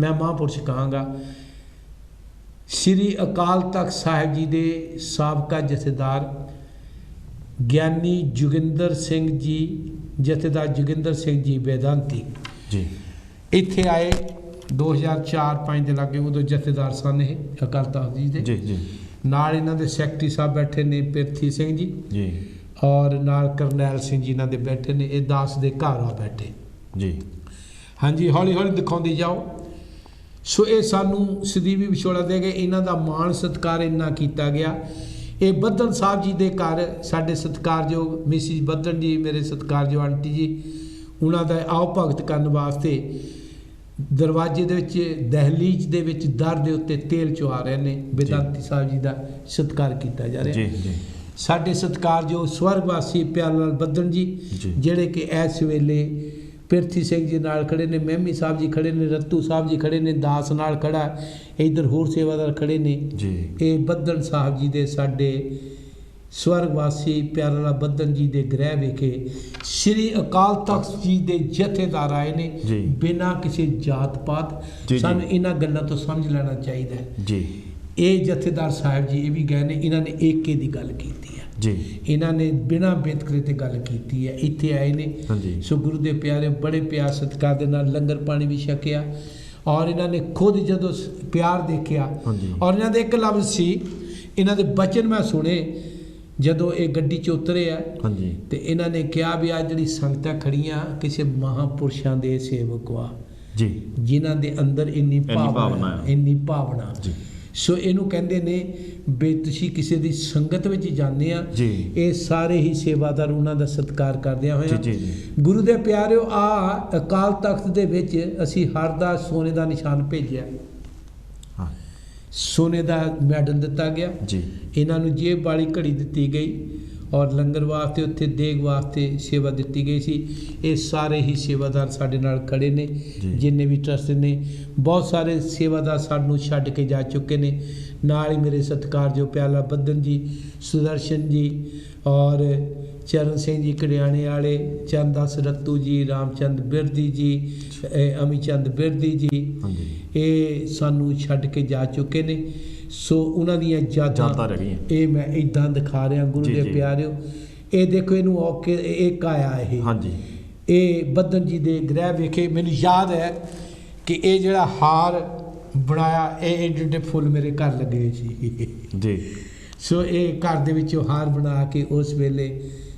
मैं महापुरुष कहांगा, श्री अकाल तख्त साहिब जी दे साबका जथेदार ਗਿਆਨੀ ਜੋਗਿੰਦਰ ਸਿੰਘ ਜੀ, ਜਥੇਦਾਰ ਜੋਗਿੰਦਰ ਸਿੰਘ ਜੀ वेदांती जी। ਇੱਥੇ ਆਏ 2004-5 ਦੇ ਲਾਗੇ, ਉਦੋਂ ਜਥੇਦਾਰ ਸਨ ਇਹ ਅਕਾਲ ਤਖਤ ਜੀ ਦੇ। जी। जी। ਨਾਲ ਇਹਨਾਂ ਦੇ ਸੈਕਟਰੀ ਸਾਹਿਬ ਬੈਠੇ ਨੇ ਪਿਰਥੀ ਸਿੰਘ ਜੀ, जी। ਔਰ ਨਾਲ ਕਰਨੈਲ ਸਿੰਘ ਜੀ ਇਹਨਾਂ ਦੇ ਬੈਠੇ ਨੇ, ਇਹ ਦਾਸ ਦੇ ਘਰ ਆ ਬੈਠੇ। जी। ਹਾਂਜੀ, ਹੌਲੀ ਹੌਲੀ ਦਿਖਾਉਂਦੇ ਜਾਓ। ਸੋ ਇਹ ਸਾਨੂੰ ਸਦੀਵੀ ਵਿਛੋੜਾ ਦੇ ਗਏ, ਇਹਨਾਂ ਦਾ ਮਾਣ ਸਤਿਕਾਰ ਇੰਨਾ ਕੀਤਾ ਗਿਆ। ਇਹ ਬੱਧਨ ਸਾਹਿਬ ਜੀ ਦੇ ਘਰ ਸਾਡੇ ਸਤਿਕਾਰਯੋਗ ਮਿਸਿਸ ਬੱਧਨ ਜੀ, ਮੇਰੇ ਸਤਿਕਾਰਯੋਗ ਆਂਟੀ ਜੀ, ਉਹਨਾਂ ਦਾ ਆਓ ਭਗਤ ਕਰਨ ਵਾਸਤੇ ਦਰਵਾਜ਼ੇ ਦੇ ਵਿੱਚ, ਦਹਿਲੀਜ਼ ਦੇ ਵਿੱਚ, ਦਰ ਦੇ ਉੱਤੇ ਤੇਲ ਚੁਆ ਰਹੇ ਨੇ। वेदांती ਸਾਹਿਬ ਜੀ ਦਾ ਸਤਿਕਾਰ ਕੀਤਾ ਜਾ ਰਿਹਾ। जी। जी। ਸਾਡੇ ਸਤਿਕਾਰਯੋਗ ਸਵਰਗਵਾਸੀ ਪਿਆਰ ਲਾਲ ਬੱਧਨ ਜੀ, ਜੀ। ਜਿਹੜੇ ਕਿ ਇਸ ਵੇਲੇ ਪਿਰਥੀ ਸਿੰਘ ਜੀ ਨਾਲ ਖੜੇ ਨੇ, ਮਹਿਮੀ ਸਾਹਿਬ ਜੀ ਖੜੇ ਨੇ, ਰੱਤੂ ਸਾਹਿਬ ਜੀ ਖੜੇ ਨੇ, ਦਾਸ ਨਾਲ ਖੜਾ, ਇੱਧਰ ਹੋਰ ਸੇਵਾਦਾਰ ਖੜੇ ਨੇ। जी। ਇਹ ਬੱਧਨ ਸਾਹਿਬ ਜੀ ਦੇ ਸਾਡੇ ਸਵਰਗਵਾਸੀ ਪਿਆਰਾ ਲਾਲ ਬੱਧਨ ਜੀ ਦੇ ਗ੍ਰਹਿ ਵਿਖੇ ਸ਼੍ਰੀ ਅਕਾਲ ਤਖਤ ਜੀ ਦੇ ਜਥੇਦਾਰ ਆਏ ਨੇ, ਜੀ। ਬਿਨਾਂ ਕਿਸੇ ਜਾਤ ਪਾਤ। ਜੀ। ਸਾਨੂੰ ਇਹਨਾਂ ਗੱਲਾਂ ਤੋਂ ਸਮਝ ਲੈਣਾ ਚਾਹੀਦਾ ਹੈ। जी। ਇਹ ਜਥੇਦਾਰ ਸਾਹਿਬ ਜੀ ਇਹ ਵੀ ਗਏ ਨੇ, ਇਹਨਾਂ ਨੇ ਏਕੇ ਦੀ ਗੱਲ ਕੀਤੀ ਹੈ। जी। ਇਹਨਾਂ ਨੇ ਬਿਨਾਂ ਬੇਤਕਰੇ ਤੇ ਗੱਲ ਕੀਤੀ ਹੈ, ਇੱਥੇ ਆਏ ਨੇ। हाँ जी। ਸੋ ਗੁਰੂ ਦੇ ਪਿਆਰੇ ਬੜੇ ਪਿਆਰ ਸਤਿਕਾਰ ਦੇ ਨਾਲ ਲੰਗਰ ਪਾਣੀ ਵੀ ਛਕਿਆ, ਔਰ ਇਹਨਾਂ ਨੇ ਖੁਦ ਜਦੋਂ ਪਿਆਰ ਦੇਖਿਆ, हाँ जी। ਔਰ ਇਹਨਾਂ ਦੇ ਇੱਕ ਲਫ਼ਜ਼ ਸੀ, ਇਹਨਾਂ ਦੇ ਬਚਨ ਮੈਂ ਸੁਣੇ ਜਦੋਂ ਇਹ ਗੱਡੀ 'ਚ ਉਤਰੇ ਆ, हाँ जी। ਤੇ ਇਹਨਾਂ ਨੇ ਕਿਹਾ ਵੀ ਆ ਜਿਹੜੀ ਸੰਗਤਾਂ ਖੜੀਆਂ ਕਿਸੇ ਮਹਾਂਪੁਰਸ਼ਾਂ ਦੇ ਸੇਵਕ ਆ, जी। ਜਿਨ੍ਹਾਂ ਦੇ ਅੰਦਰ ਇੰਨੀ ਭਾਵਨਾ ਭਾਵਨਾ, ਹੈ। ਇੰਨੀ ਭਾਵਨਾ। जी। ਸੋ ਇਹਨੂੰ ਕਹਿੰਦੇ ਨੇ ਵੀ ਤੁਸੀਂ ਕਿਸੇ ਦੀ ਸੰਗਤ ਵਿੱਚ ਜਾਂਦੇ ਆ, ਜੀ। ਇਹ ਸਾਰੇ ਹੀ ਸੇਵਾਦਾਰ ਉਹਨਾਂ ਦਾ ਸਤਿਕਾਰ ਕਰਦਿਆਂ ਹੋਇਆ। ਜੀ। ਜੀ। ਗੁਰੂ ਦੇ ਪਿਆਰਿਓ, ਆ ਅਕਾਲ ਤਖਤ ਦੇ ਵਿੱਚ ਅਸੀਂ ਹਰ ਦਾ ਸੋਨੇ ਦਾ ਨਿਸ਼ਾਨ ਭੇਜਿਆ, हाँ। ਸੋਨੇ ਦਾ ਮੈਡਲ ਦਿੱਤਾ ਗਿਆ। जी। ਇਹਨਾਂ ਨੂੰ ਜੇਬ ਵਾਲੀ ਘੜੀ ਦਿੱਤੀ ਗਈ, ਔਰ ਲੰਗਰ ਵਾਸਤੇ ਉੱਥੇ ਦੇਗ ਵਾਸਤੇ ਸੇਵਾ ਦਿੱਤੀ ਗਈ ਸੀ। ਇਹ ਸਾਰੇ ਹੀ ਸੇਵਾਦਾਰ ਸਾਡੇ ਨਾਲ ਖੜੇ ਨੇ, ਜੀ। ਜਿੰਨੇ ਵੀ ਟਰਸਟ ਨੇ। ਬਹੁਤ ਸਾਰੇ ਸੇਵਾਦਾਰ ਸਾਨੂੰ ਛੱਡ ਕੇ ਜਾ ਚੁੱਕੇ ਨੇ। ਨਾਲ ਹੀ ਮੇਰੇ ਸਤਿਕਾਰਯੋਗ ਪਿਆਲਾ ਬੱਧਨ ਜੀ, ਸੁਦਰਸ਼ਨ ਜੀ, ਔਰ ਚਰਨ ਸਿੰਘ ਜੀ ਕੜਿਆਣੇ ਵਾਲੇ, ਚੰਦਾਸ ਰੱਤੂ ਜੀ, ਰਾਮਚੰਦ ਬਿਰਦੀ ਜੀ, ਅਮੀ ਚੰਦ ਬਿਰਦੀ ਜੀ, हाँ जी। ਇਹ ਸਾਨੂੰ ਛੱਡ ਕੇ ਜਾ ਚੁੱਕੇ ਨੇ। ਸੋ ਉਹਨਾਂ ਦੀਆਂ ਯਾਦਾਂ ਯਾਦਾਂ ਰਹਿ ਗਈਆਂ। ਇਹ ਮੈਂ ਇਦਾਂ ਦਿਖਾ ਰਿਹਾ ਗੁਰੂ ਜੀ, ਦੇ ਜੀ। ਪਿਆਰਿਓ। ਇਹ ਦੇਖੋ, ਇਹਨੂੰ ਔਕੇ ਇੱਕ ਆਇਆ ਇਹ, हाँ जी। ਇਹ ਬੱਧਨ ਜੀ ਦੇ ਗ੍ਰਹਿ ਵੇਖੇ। ਮੈਨੂੰ ਯਾਦ ਹੈ ਕਿ ਇਹ ਜਿਹੜਾ ਹਾਰ ਬਣਾਇਆ। ਇਹ ਏਡੇ ਏਡੇ ਫੁੱਲ ਮੇਰੇ ਘਰ ਲੱਗੇ ਹੋਏ ਸੀ ਜੀ ਸੋ ਇਹ ਘਰ ਦੇ ਵਿੱਚੋਂ ਹਾਰ ਬਣਾ ਕੇ ਉਸ ਵੇਲੇ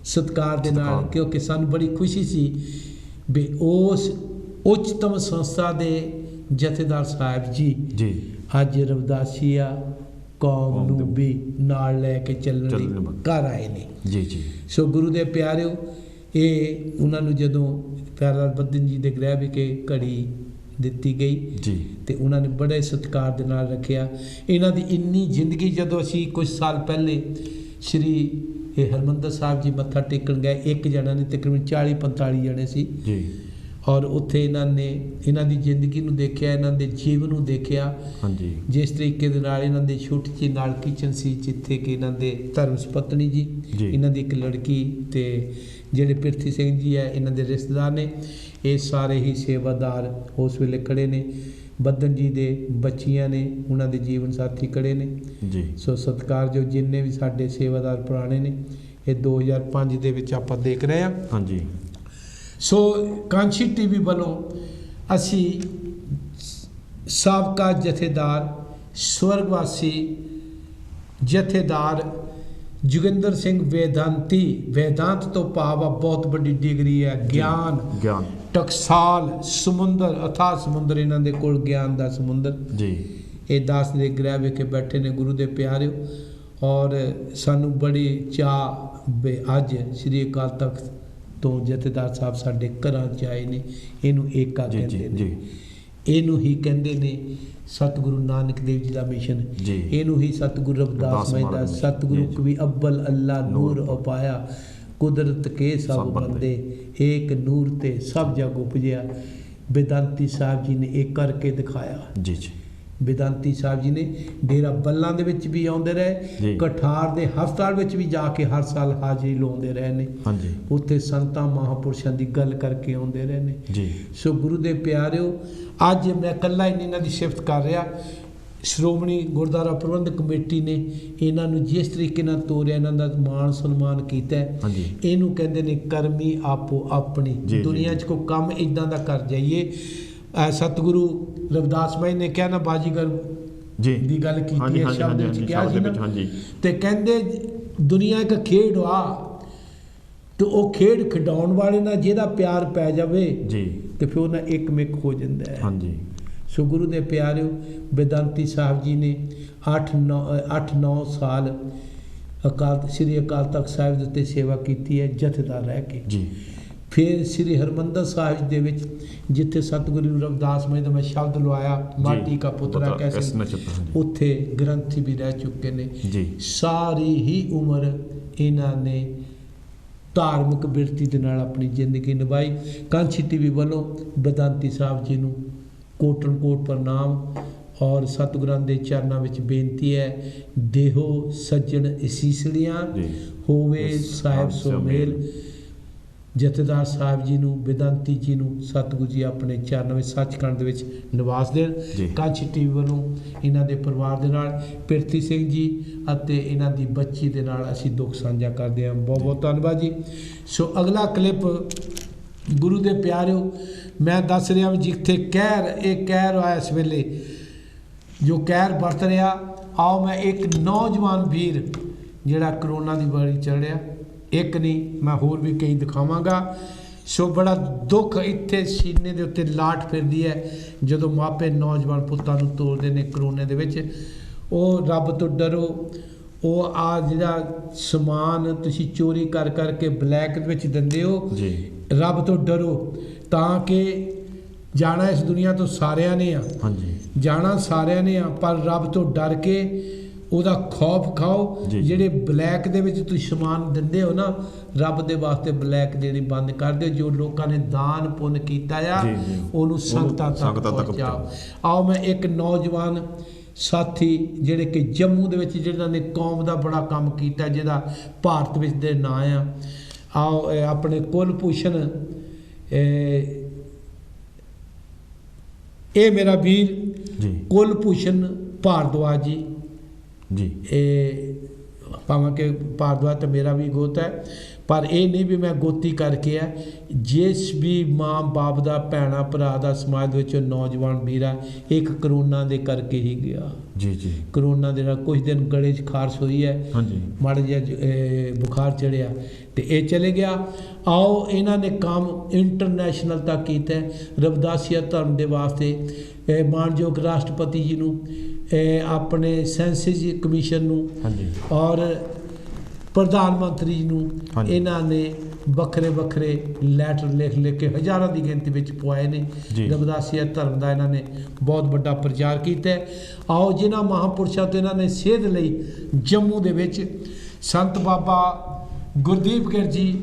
ਸਤਿਕਾਰ ਦੇ ਨਾਲ, ਸਤਿਕਾਰ। ਕਿਉਂਕਿ ਸਾਨੂੰ ਬੜੀ ਖੁਸ਼ੀ ਸੀ ਵੀ ਉਸ ਉੱਚਤਮ ਸੰਸਥਾ ਦੇ ਜਥੇਦਾਰ ਸਾਹਿਬ ਜੀ ਜੀ ਅੱਜ ਰਵਿਦਾਸੀਆ ਕੌਮ ਨੂੰ ਵੀ ਨਾਲ ਲੈ ਕੇ ਚੱਲਣ ਲਈ ਘਰ ਆਏ ਨੇ। ਜੀ ਜੀ ਸੋ ਗੁਰੂ ਦੇ ਪਿਆਰਿਓ, ਇਹ ਉਹਨਾਂ ਨੂੰ ਜਦੋਂ ਪਿਆਰਾ ਬੱਦਨ ਜੀ ਦੇ ਗ੍ਰਹਿ ਵਿਖੇ ਘੜੀ ਦਿੱਤੀ ਗਈ ਜੀ ਤੇ ਉਹਨਾਂ ਨੇ ਬੜੇ ਸਤਿਕਾਰ ਦੇ ਨਾਲ ਰੱਖਿਆ। ਇਹਨਾਂ ਦੀ ਇੰਨੀ ਜ਼ਿੰਦਗੀ, ਜਦੋਂ ਅਸੀਂ ਕੁਝ ਸਾਲ ਪਹਿਲੇ ਸ਼੍ਰੀ ਹਰਿਮੰਦਰ ਸਾਹਿਬ ਜੀ ਮੱਥਾ ਟੇਕਣ ਗਏ, ਇੱਕ ਜਣਾ ਨੇ ਤਕਰੀਬਨ 40-45 ਜਣੇ ਸੀ ਜੀ ਔਰ ਉੱਥੇ ਇਹਨਾਂ ਨੇ ਇਹਨਾਂ ਦੀ ਜ਼ਿੰਦਗੀ ਨੂੰ ਦੇਖਿਆ, ਇਹਨਾਂ ਦੇ ਜੀਵਨ ਨੂੰ ਦੇਖਿਆ। ਹਾਂਜੀ ਜਿਸ ਤਰੀਕੇ ਦੇ ਨਾਲ ਇਹਨਾਂ ਦੇ ਛੋਟੀ ਜਿਹੀ ਨਾਲ ਕਿਚਨ ਸੀ, ਜਿੱਥੇ ਕਿ ਇਹਨਾਂ ਦੇ ਧਰਮ ਪਤਨੀ ਜੀ, ਜੀ। ਇਹਨਾਂ ਦੀ ਇੱਕ ਲੜਕੀ ਤੇ ਜਿਹੜੇ ਪਿਰਥੀ ਸਿੰਘ ਜੀ ਹੈ ਇਹਨਾਂ ਦੇ ਰਿਸ਼ਤੇਦਾਰ ਨੇ, ਇਹ ਸਾਰੇ ਹੀ ਸੇਵਾਦਾਰ ਉਸ ਵੇਲੇ ਖੜੇ ਨੇ। ਬੱਦਨ ਜੀ ਦੇ ਬੱਚੀਆਂ ਨੇ, ਉਹਨਾਂ ਦੇ ਜੀਵਨ ਸਾਥੀ ਖੜੇ ਨੇ। ਜੀ ਸੋ ਸਤਿਕਾਰਯੋਗ ਜਿੰਨੇ ਵੀ ਸਾਡੇ ਸੇਵਾਦਾਰ ਪੁਰਾਣੇ ਨੇ, ਇਹ 2005 ਦੇ ਵਿੱਚ ਆਪਾਂ ਦੇਖ ਰਹੇ ਹਾਂ। ਹਾਂਜੀ ਸੋ ਕਾਂਸ਼ੀ ਟੀਵੀ ਵੱਲੋਂ ਅਸੀਂ ਸਾਬਕਾ ਜਥੇਦਾਰ ਸਵਰਗਵਾਸੀ ਜਥੇਦਾਰ ਜੋਗਿੰਦਰ ਸਿੰਘ ਵੇਦਾਂਤੀ, ਵੇਦਾਂਤ ਤੋਂ ਭਾਵ ਆ ਬਹੁਤ ਵੱਡੀ ਡਿਗਰੀ ਹੈ, ਗਿਆਨ ਗਿਆਨ ਟਕਸਾਲ ਸਮੁੰਦਰ, ਅਥਾਹ ਸਮੁੰਦਰ ਇਹਨਾਂ ਦੇ ਕੋਲ, ਗਿਆਨ ਦਾ ਸਮੁੰਦਰ। ਜੀ ਇਹ ਦਾਸ ਦੇ ਗ੍ਰਹਿ ਵਿਖੇ ਬੈਠੇ ਨੇ ਗੁਰੂ ਦੇ ਪਿਆਰਿਓ, ਔਰ ਸਾਨੂੰ ਬੜੀ ਚਾਅ ਅੱਜ ਸ੍ਰੀ ਅਕਾਲ ਤਖਤ ਤੋਂ ਜਥੇਦਾਰ ਸਾਹਿਬ ਸਾਡੇ ਘਰਾਂ 'ਚ ਆਏ ਨੇ। ਇਹਨੂੰ ਏਕਾ ਜੀ ਕਹਿੰਦੇ ਜੀ ਨੇ, ਜੀ ਇਹਨੂੰ ਹੀ ਕਹਿੰਦੇ ਨੇ ਸਤਿਗੁਰੂ ਨਾਨਕ ਦੇਵ ਜੀ ਦਾ ਮਿਸ਼ਨ, ਜੀ। ਇਹਨੂੰ ਹੀ ਸਤਿਗੁਰੂ ਰਵਿਦਾਸ ਮਹਿ ਦਾ, ਸਤਿਗੁਰੂ ਜੀ, ਜੀ। ਕਵੀ ਅੱਬਲ ਅੱਲਾ ਨੂਰ ਉਪਾਇਆ, ਕੁਦਰਤ ਕੇ ਸਭ ਸਭ ਬੰਦੇ। ਬੰਦੇ, ਏਕ ਨੂਰ ਤੇ ਸਭ ਜਗ ਉਪਜਿਆ। ਬੇਦਾਂਤੀ ਸਾਹਿਬ ਜੀ ਨੇ ਇਹ ਕਰਕੇ ਦਿਖਾਇਆ। ਜੀ ਜੀ ਬੇਦਾਂਤੀ ਸਾਹਿਬ ਜੀ ਨੇ ਡੇਰਾ ਬੱਲਾਂ ਦੇ ਵਿੱਚ ਵੀ ਆਉਂਦੇ ਰਹੇ, ਜੀ। ਕਠਾਰ ਦੇ ਹਸਪਤਾਲ ਵਿੱਚ ਵੀ ਜਾ ਕੇ ਹਰ ਸਾਲ ਹਾਜ਼ਰੀ ਲਾਉਂਦੇ ਰਹੇ ਨੇ। ਹਾਂਜੀ ਉੱਥੇ ਸੰਤਾਂ ਮਹਾਂਪੁਰਸ਼ਾਂ ਦੀ ਗੱਲ ਕਰਕੇ ਆਉਂਦੇ ਰਹੇ ਨੇ। ਜੀ ਸੋ ਗੁਰੂ ਦੇ ਪਿਆਰਿਓ, ਅੱਜ ਮੈਂ ਇਕੱਲਾ ਹੀ ਇਹਨਾਂ ਦੀ ਸਿਫਤ ਕਰ ਰਿਹਾ। ਸ਼੍ਰੋਮਣੀ ਗੁਰਦੁਆਰਾ ਪ੍ਰਬੰਧਕ ਕਮੇਟੀ ਨੇ ਇਹਨਾਂ ਨੂੰ ਜਿਸ ਤਰੀਕੇ ਨਾਲ ਤੋਰਿਆ, ਇਹਨਾਂ ਦਾ ਮਾਣ ਸਨਮਾਨ ਕੀਤਾ ਹੈ, ਹਾਂਜੀ ਇਹਨੂੰ ਕਹਿੰਦੇ ਨੇ ਕਰਮੀ ਆਪੋ ਆਪਣੀ। ਜੀ, ਦੁਨੀਆ 'ਚ ਕੋਈ ਕੰਮ ਇਦਾਂ ਦਾ ਕਰ ਜਾਈਏ। ਸਤਿਗੁਰੂ ਰਵਿਦਾਸ ਮਾਈ ਨੇ ਕਿਹਾ ਨਾ, ਬਾਜੀਗਰ ਜੀ ਦੀ ਗੱਲ ਕੀਤੀ ਹਾਂਜੀ, ਹੈ, ਹਾਂਜੀ, ਸ਼ਬਦ ਵਿੱਚ ਹਾਂਜੀ, ਕਿਹਾ ਸ਼ਬਦ ਸੀ ਵਿੱਚ, ਨਾ, ਹਾਂਜੀ। ਤੇ ਕਹਿੰਦੇ ਦੁਨੀਆ ਇੱਕ ਖੇਡ ਆ, ਤੇ ਉਹ ਖੇਡ ਖਿਡਾਉਣ ਵਾਲੇ ਨਾਲ ਜਿਹਦਾ ਪਿਆਰ ਪੈ ਜਾਵੇ ਜੀ ਤੇ ਫਿਰ ਉਹਨਾਂ ਇੱਕ ਮਿਕ ਹੋ ਜਾਂਦਾ ਹੈ। ਹਾਂਜੀ ਸੋ ਗੁਰੂ ਦੇ ਪਿਆਰਿਓ, ਬੇਦਾਂਤੀ ਸਾਹਿਬ ਜੀ ਨੇ 8-9 ਸਾਲ ਸ੍ਰੀ ਅਕਾਲ ਤਖਤ ਸਾਹਿਬ ਦੇ ਉੱਤੇ ਸੇਵਾ ਕੀਤੀ ਹੈ, ਜਥੇਦਾਰ ਰਹਿ ਕੇ। ਜੀ ਫਿਰ ਸ੍ਰੀ ਹਰਿਮੰਦਰ ਸਾਹਿਬ ਦੇ ਵਿੱਚ, ਜਿੱਥੇ ਸਤਿਗੁਰੂ ਰਵਿਦਾਸ ਮਹਿ ਦਾ ਮੈਂ ਸ਼ਬਦ ਲਵਾਇਆ, ਮਾਟੀ ਕਾ ਪੁੱਤਰਾ ਕੈਸੇ, ਉੱਥੇ ਗ੍ਰੰਥੀ ਵੀ ਰਹਿ ਚੁੱਕੇ ਨੇ। ਜੀ ਸਾਰੀ ਹੀ ਉਮਰ ਇਹਨਾਂ ਨੇ ਧਾਰਮਿਕ ਬਿਰਤੀ ਦੇ ਨਾਲ ਆਪਣੀ ਜ਼ਿੰਦਗੀ ਨਿਭਾਈ। ਕਾਂਸ਼ੀ ਟੀਵੀ ਵੱਲੋਂ ਬੇਦਾਂਤੀ ਸਾਹਿਬ ਜੀ ਨੂੰ ਕੋਟਨ ਕੋਟ ਪ੍ਰਣਾਮ ਔਰ ਸਤਿਗੁਰਾਂ ਦੇ ਚਰਨਾਂ ਵਿੱਚ ਬੇਨਤੀ ਹੈ, ਦੇਹੋ ਸੱਜਣ ਅਸੀਸੜੀਆਂ, ਹੋਵੇ ਸਾਹਿਬ ਸੋ ਮੇਲ। ਜਥੇਦਾਰ ਸਾਹਿਬ ਜੀ ਨੂੰ, ਬੇਦਾਂਤੀ ਜੀ ਨੂੰ ਸਤਿਗੁਰੂ ਜੀ ਆਪਣੇ ਚਰਨਾਂ ਵਿੱਚ ਸੱਚਖੰਡ ਦੇ ਵਿੱਚ ਨਿਵਾਸ ਦੇਣ। ਕਾਂਸ਼ੀ ਟੀਵੀ ਵੱਲੋਂ ਇਹਨਾਂ ਦੇ ਪਰਿਵਾਰ ਦੇ ਨਾਲ, ਪਿਰਥੀ ਸਿੰਘ ਜੀ ਅਤੇ ਇਹਨਾਂ ਦੀ ਬੱਚੀ ਦੇ ਨਾਲ ਅਸੀਂ ਦੁੱਖ ਸਾਂਝਾ ਕਰਦੇ ਹਾਂ। ਬਹੁਤ ਬਹੁਤ ਧੰਨਵਾਦ ਜੀ। ਸੋ ਅਗਲਾ ਕਲਿੱਪ ਗੁਰੂ ਦੇ ਪਿਆਰਿਓ, ਮੈਂ ਦੱਸ ਰਿਹਾ ਵੀ ਜਿੱਥੇ ਕਹਿਰ, ਇਹ ਕਹਿਰ ਆ ਇਸ ਵੇਲੇ ਜੋ ਕਹਿਰ ਵਰਤ ਰਿਹਾ। ਆਓ ਮੈਂ ਇੱਕ ਨੌਜਵਾਨ ਵੀਰ ਜਿਹੜਾ ਕਰੋਨਾ ਦੀ ਵਾਰੀ ਚੜ੍ਹ ਰਿਹਾ, ਇੱਕ ਨਹੀਂ ਮੈਂ ਹੋਰ ਵੀ ਕਈ ਦਿਖਾਵਾਂਗਾ। ਸੋ ਬੜਾ ਦੁੱਖ ਇੱਥੇ ਸੀਨੇ ਦੇ ਉੱਤੇ ਲਾਟ ਫਿਰਦੀ ਹੈ ਜਦੋਂ ਮਾਪੇ ਨੌਜਵਾਨ ਪੁੱਤਾਂ ਨੂੰ ਤੋਰਦੇ ਨੇ ਕਰੋਨੇ ਦੇ ਵਿੱਚ। ਉਹ ਰੱਬ ਤੋਂ ਡਰੋ। ਉਹ ਆ ਜਿਹੜਾ ਸਮਾਨ ਤੁਸੀਂ ਚੋਰੀ ਕਰ ਕਰਕੇ ਬਲੈਕ ਵਿੱਚ ਦਿੰਦੇ ਹੋ, ਰੱਬ ਤੋਂ ਡਰੋ, ਤਾਂ ਕਿ ਜਾਣਾ ਇਸ ਦੁਨੀਆ ਤੋਂ ਸਾਰਿਆਂ ਨੇ ਆ, ਜਾਣਾ ਸਾਰਿਆਂ ਨੇ ਆ, ਪਰ ਰੱਬ ਤੋਂ ਡਰ ਕੇ ਉਹਦਾ ਖੌਫ ਖਾਓ। ਜਿਹੜੇ ਬਲੈਕ ਦੇ ਵਿੱਚ ਤੁਸੀਂ ਸਮਾਨ ਦਿੰਦੇ ਹੋ ਨਾ, ਰੱਬ ਦੇ ਵਾਸਤੇ ਬਲੈਕ ਦੇਣੀ ਬੰਦ ਕਰ ਦਿਓ। ਜੋ ਲੋਕਾਂ ਨੇ ਦਾਨ ਪੁੰਨ ਕੀਤਾ ਆ, ਉਹਨੂੰ ਸੰਗਤਾਂ ਤੱਕ ਪਹੁੰਚਾਓ। ਆਓ ਮੈਂ ਇੱਕ ਨੌਜਵਾਨ ਸਾਥੀ ਜਿਹੜੇ ਕਿ ਜੰਮੂ ਦੇ ਵਿੱਚ ਜਿਹਨਾਂ ਨੇ ਕੌਮ ਦਾ ਬੜਾ ਕੰਮ ਕੀਤਾ, ਜਿਹਦਾ ਭਾਰਤ ਵਿੱਚ ਦੇ ਨਾਂ ਆ, ਆਓ ਆਪਣੇ ਕੁਲਭੂਸ਼ਣ, ਇਹ ਮੇਰਾ ਵੀਰ ਕੁਲਭੂਸ਼ਣ ਭਾਰਦਵਾਜ ਜੀ, ਇਹ ਭਾਵੇਂ ਕਿ ਭਾਰਦਵਾਜ ਤਾਂ ਮੇਰਾ ਵੀ ਗੋਤ ਹੈ, ਪਰ ਇਹ ਨਹੀਂ ਵੀ ਮੈਂ ਗੋਤੀ ਕਰਕੇ ਆ। ਜਿਸ ਵੀ ਮਾਂ ਬਾਪ ਦਾ, ਭੈਣਾਂ ਭਰਾ ਦਾ ਸਮਾਜ ਦੇ ਵਿੱਚ ਨੌਜਵਾਨ ਵੀਰ ਆ, ਇੱਕ ਕਰੋਨਾ ਦੇ ਕਰਕੇ ਹੀ ਗਿਆ। ਜੀ ਜੀ। ਕਰੋਨਾ ਦੇ ਨਾਲ ਕੁਝ ਦਿਨ ਗਲੇ 'ਚ ਖਾਰਸ਼ ਹੋਈ ਹੈ, ਹਾਂਜੀ। ਮਾੜਾ ਜਿਹਾ ਬੁਖਾਰ ਚੜਿਆ ਤੇ ਇਹ ਚਲੇ ਗਿਆ। ਆਓ ਇਹਨਾਂ ਨੇ ਕੰਮ ਇੰਟਰਨੈਸ਼ਨਲ ਤੱਕ ਕੀਤਾ ਰਵਿਦਾਸੀਆ ਧਰਮ ਦੇ ਵਾਸਤੇ। ਮਾਣਯੋਗ ਰਾਸ਼ਟਰਪਤੀ ਜੀ ਨੂੰ, ਆਪਣੇ ਸੈਂਸਸ ਕਮਿਸ਼ਨ ਨੂੰ, ਹਾਂਜੀ। ਔਰ ਪ੍ਰਧਾਨ ਮੰਤਰੀ ਜੀ ਨੂੰ ਹਾਂਜੀ। ਇਹਨਾਂ ਨੇ ਵੱਖਰੇ ਵੱਖਰੇ ਲੈਟਰ ਲਿਖ ਕੇ ਹਜ਼ਾਰਾਂ ਦੀ ਗਿਣਤੀ ਵਿੱਚ ਪਵਾਏ ਨੇ। ਜੀ। ਰਵਿਦਾਸੀਆ ਧਰਮ ਦਾ ਇਹਨਾਂ ਨੇ ਬਹੁਤ ਵੱਡਾ ਪ੍ਰਚਾਰ ਕੀਤਾ ਹੈ। ਆਓ ਜਿਨ੍ਹਾਂ ਮਹਾਂਪੁਰਸ਼ਾਂ ਤੋਂ ਇਹਨਾਂ ਨੇ ਸੇਧ ਲਈ, ਜੰਮੂ ਦੇ ਵਿੱਚ ਸੰਤ ਬਾਬਾ ਗੁਰਦੀਪ ਗਿਰ ਜੀ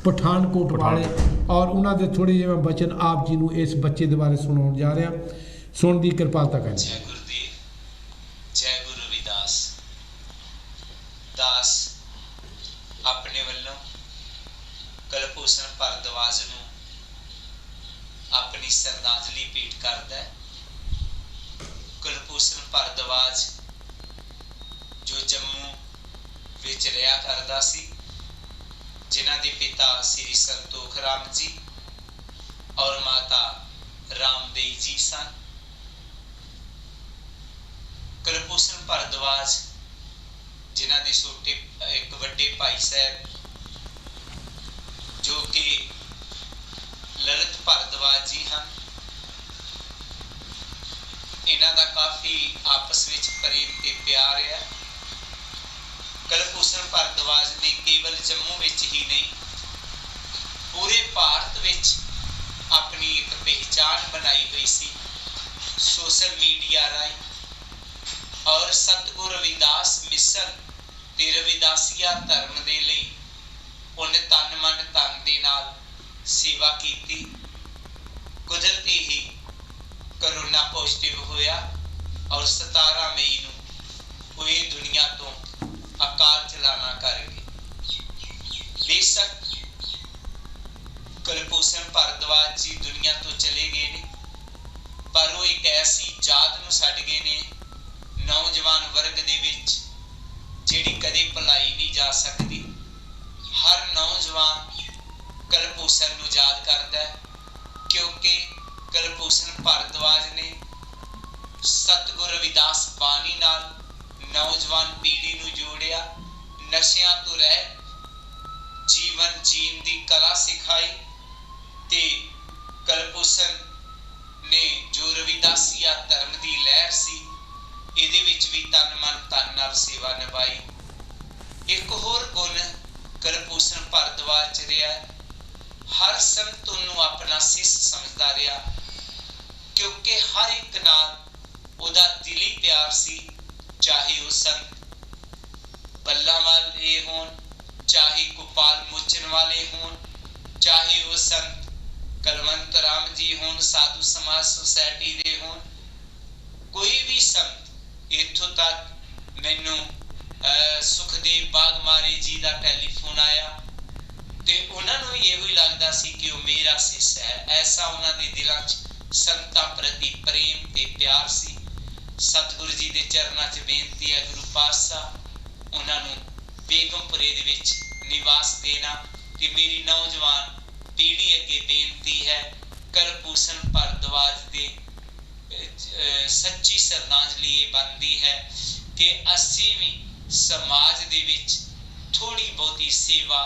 ਪਠਾਨਕੋਟ ਵਾਲੇ, ਔਰ ਉਹਨਾਂ ਦੇ ਥੋੜ੍ਹੇ ਜਿਹੇ ਮੈਂ ਬਚਨ ਆਪ ਜੀ ਨੂੰ ਇਸ ਬੱਚੇ ਦੇ ਬਾਰੇ ਸੁਣਾਉਣ ਜਾ ਰਿਹਾ। ਸੁਣ ਦੀ ਕਿਰਪਾਲਤਾ ਕरें। जय गुरुदेव, जय गुरु रविदास दास अपने ਵੱਲੋਂ ਕਲਭੂਸ਼ਣ ਭਾਰਦਵਾਜ ਨੂੰ ਆਪਣੀ ਸ਼ਰਧਾਂਜਲੀ ਭੇਟ ਕਰਦਾ ਹੈ। ਕੁਲਭੂਸ਼ਣ ਭਾਰਦਵਾਜ ਜੋ ਜੰਮੂ ਵਿੱਚ ਰਿਹਾ ਕਰਦਾ ਸੀ, ਜਿਨ੍ਹਾਂ ਦੇ ਪਿਤਾ ਸ੍ਰੀ ਸੰਤੋਖ ਰਾਮ ਜੀ ਔਰ ਮਾਤਾ ਰਾਮਦੇਈ ਜੀ ਸਨ। ਕੁਲਭੂਸ਼ਣ ਭਾਰਦਵਾਜ ਜਿਨ੍ਹਾਂ ਦੇ ਛੋਟੇ ਇੱਕ ਵੱਡੇ ਭਾਈ ਸਾਹਿਬ ਜੋ ਕਿ ਲਲਿਤ ਭਾਰਦਵਾਜ ਜੀ ਹਨ, ਇਹਨਾਂ ਦਾ ਕਾਫੀ ਆਪਸ ਵਿੱਚ ਪ੍ਰੇਮ ਤੇ ਪਿਆਰ ਹੈ। ਕੁਲਭੂਸ਼ਣ ਭਾਰਦਵਾਜ ਨੇ ਕੇਵਲ ਜੰਮੂ ਵਿੱਚ ਹੀ ਨਹੀਂ, ਪੂਰੇ ਭਾਰਤ ਵਿੱਚ ਆਪਣੀ ਇੱਕ ਪਹਿਚਾਣ ਬਣਾਈ ਹੋਈ ਸੀ ਸੋਸ਼ਲ ਮੀਡੀਆ ਰਾਹੀਂ। ਔਰ ਸਤਿਗੁਰੂ ਰਵਿਦਾਸ ਮਿਸ਼ਨ ਤੇ ਰਵਿਦਾਸੀਆ ਧਰਮ ਦੇ ਲਈ ਉਹਨੇ ਤਨ ਮਨ ਧਨ ਦੇ ਨਾਲ ਸੇਵਾ ਕੀਤੀ। ਕੁਦਰਤੀ ਹੀ ਕਰੋਨਾ ਪੋਜ਼ਿਟਿਵ ਹੋਇਆ ਔਰ 17 ਮਈ ਨੂੰ ਉਹ ਇਹ ਦੁਨੀਆ ਤੋਂ ਅਕਾਲ ਚਲਾਣਾ ਕਰ ਗਏ। ਬੇਸ਼ੱਕ ਕੁਲਭੂਸ਼ਣ ਭਾਰਦਵਾਜ ਜੀ ਦੁਨੀਆ ਤੋਂ ਚਲੇ ਗਏ ਨੇ, ਪਰ ਉਹ ਇੱਕ ਐਸੀ ਯਾਦ ਨੂੰ ਛੱਡ ਗਏ ਨੇ ਨੌਜਵਾਨ ਵਰਗ ਦੇ ਵਿੱਚ ਜਿਹੜੀ ਕਦੇ ਭੁਲਾਈ ਨਹੀਂ ਜਾ ਸਕਦੀ। ਹਰ ਨੌਜਵਾਨ ਕੁਲਭੂਸ਼ਣ ਨੂੰ ਯਾਦ ਕਰਦਾ ਹੈ, ਕਿਉਂਕਿ ਕੁਲਭੂਸ਼ਣ ਭਾਰਦਵਾਜ ਨੇ ਸਤਿਗੁਰੂ ਰਵਿਦਾਸ ਬਾਣੀ ਨਾਲ ਨੌਜਵਾਨ ਪੀੜ੍ਹੀ ਨੂੰ ਜੋੜਿਆ, ਨਸ਼ਿਆਂ ਤੋਂ ਰਹਿਤ ਜੀਵਨ ਜੀਣ ਦੀ ਕਲਾ ਸਿਖਾਈ। ਤੇ ਕੁਲਭੂਸ਼ਣ ਨੇ ਜੋ ਰਵਿਦਾਸੀਆ ਧਰਮ ਦੀ ਲਹਿਰ ਸੀ, ਇਹਦੇ ਵਿੱਚ ਵੀ ਤਨ ਮਨ ਧਨ ਨਾਲ ਸੇਵਾ ਨਿਭਾਈ। ਇੱਕ ਹੋਰ ਗੁਣ ਕੁਲਭੂਸ਼ਣ ਭਾਰਦਵਾਜ ਚ ਰਿਹਾ, ਹਰ ਸੰਤ ਨੂੰ ਆਪਣਾ ਸਿੱਖ ਸਮਝਦਾ ਰਿਹਾ, ਕਿਉਂਕਿ ਹਰ ਇੱਕ ਨਾਲ ਉਹਦਾ ਦਿਲੀ ਪਿਆਰ ਸੀ। ਚਾਹੇ ਉਹ ਸੰਤ ਬੱਲਾ ਵਾਲੇ ਹੋਣ, ਚਾਹੇ ਗੋਪਾਲ ਮੋਚਨ ਵਾਲੇ ਹੋਣ, ਚਾਹੇ ਉਹ ਸੰਤ ਕਲਵੰਤ ਰਾਮ ਜੀ ਹੋਣ, ਸਾਧੂ ਸਮਾਜ ਸੁਸਾਇਟੀ ਦੇ ਹੋਣ, ਕੋਈ ਵੀ ਸੰਤ। ਇੱਥੋਂ ਤੱਕ ਮੈਨੂੰ ਸੁਖਦੇਵ ਬਾਗਮਾਰੇ ਜੀ ਦਾ ਟੈਲੀਫੋਨ ਆਇਆ ਤੇ ਉਹਨਾਂ ਨੂੰ ਇਹੋ ਹੀ ਲੱਗਦਾ ਸੀ ਕਿ ਉਹ ਮੇਰਾ ਸਿੱਖ ਹੈ। ਐਸਾ ਉਹਨਾਂ ਦੇ ਦਿਲਾਂ 'ਚ ਸੰਤਾਂ ਪ੍ਰਤੀ ਪ੍ਰੇਮ ਤੇ ਪਿਆਰ ਸੀ। ਸਤਿਗੁਰੂ ਜੀ ਦੇ ਚਰਨਾਂ 'ਚ ਬੇਨਤੀ ਹੈ, ਗੁਰੂ ਪਾਤਸ਼ਾਹ ਉਹਨਾਂ ਨੂੰ ਬੇਗਮਪੁਰੇ ਦੇ ਵਿੱਚ ਨਿਵਾਸ ਦੇਣਾ। ਤੇ ਮੇਰੀ ਨੌਜਵਾਨ ਪੀੜ੍ਹੀ ਅੱਗੇ ਬੇਨਤੀ ਹੈ, ਕੁਲਭੂਸ਼ਣ ਭਾਰਦਵਾਜ ਦੇ ਸੱਚੀ ਸ਼ਰਧਾਂਜਲੀ ਇਹ ਬਣਦੀ ਹੈ ਕਿ ਅਸੀਂ ਵੀ ਸਮਾਜ ਦੇ ਵਿੱਚ ਥੋੜ੍ਹੀ ਬਹੁਤੀ ਸੇਵਾ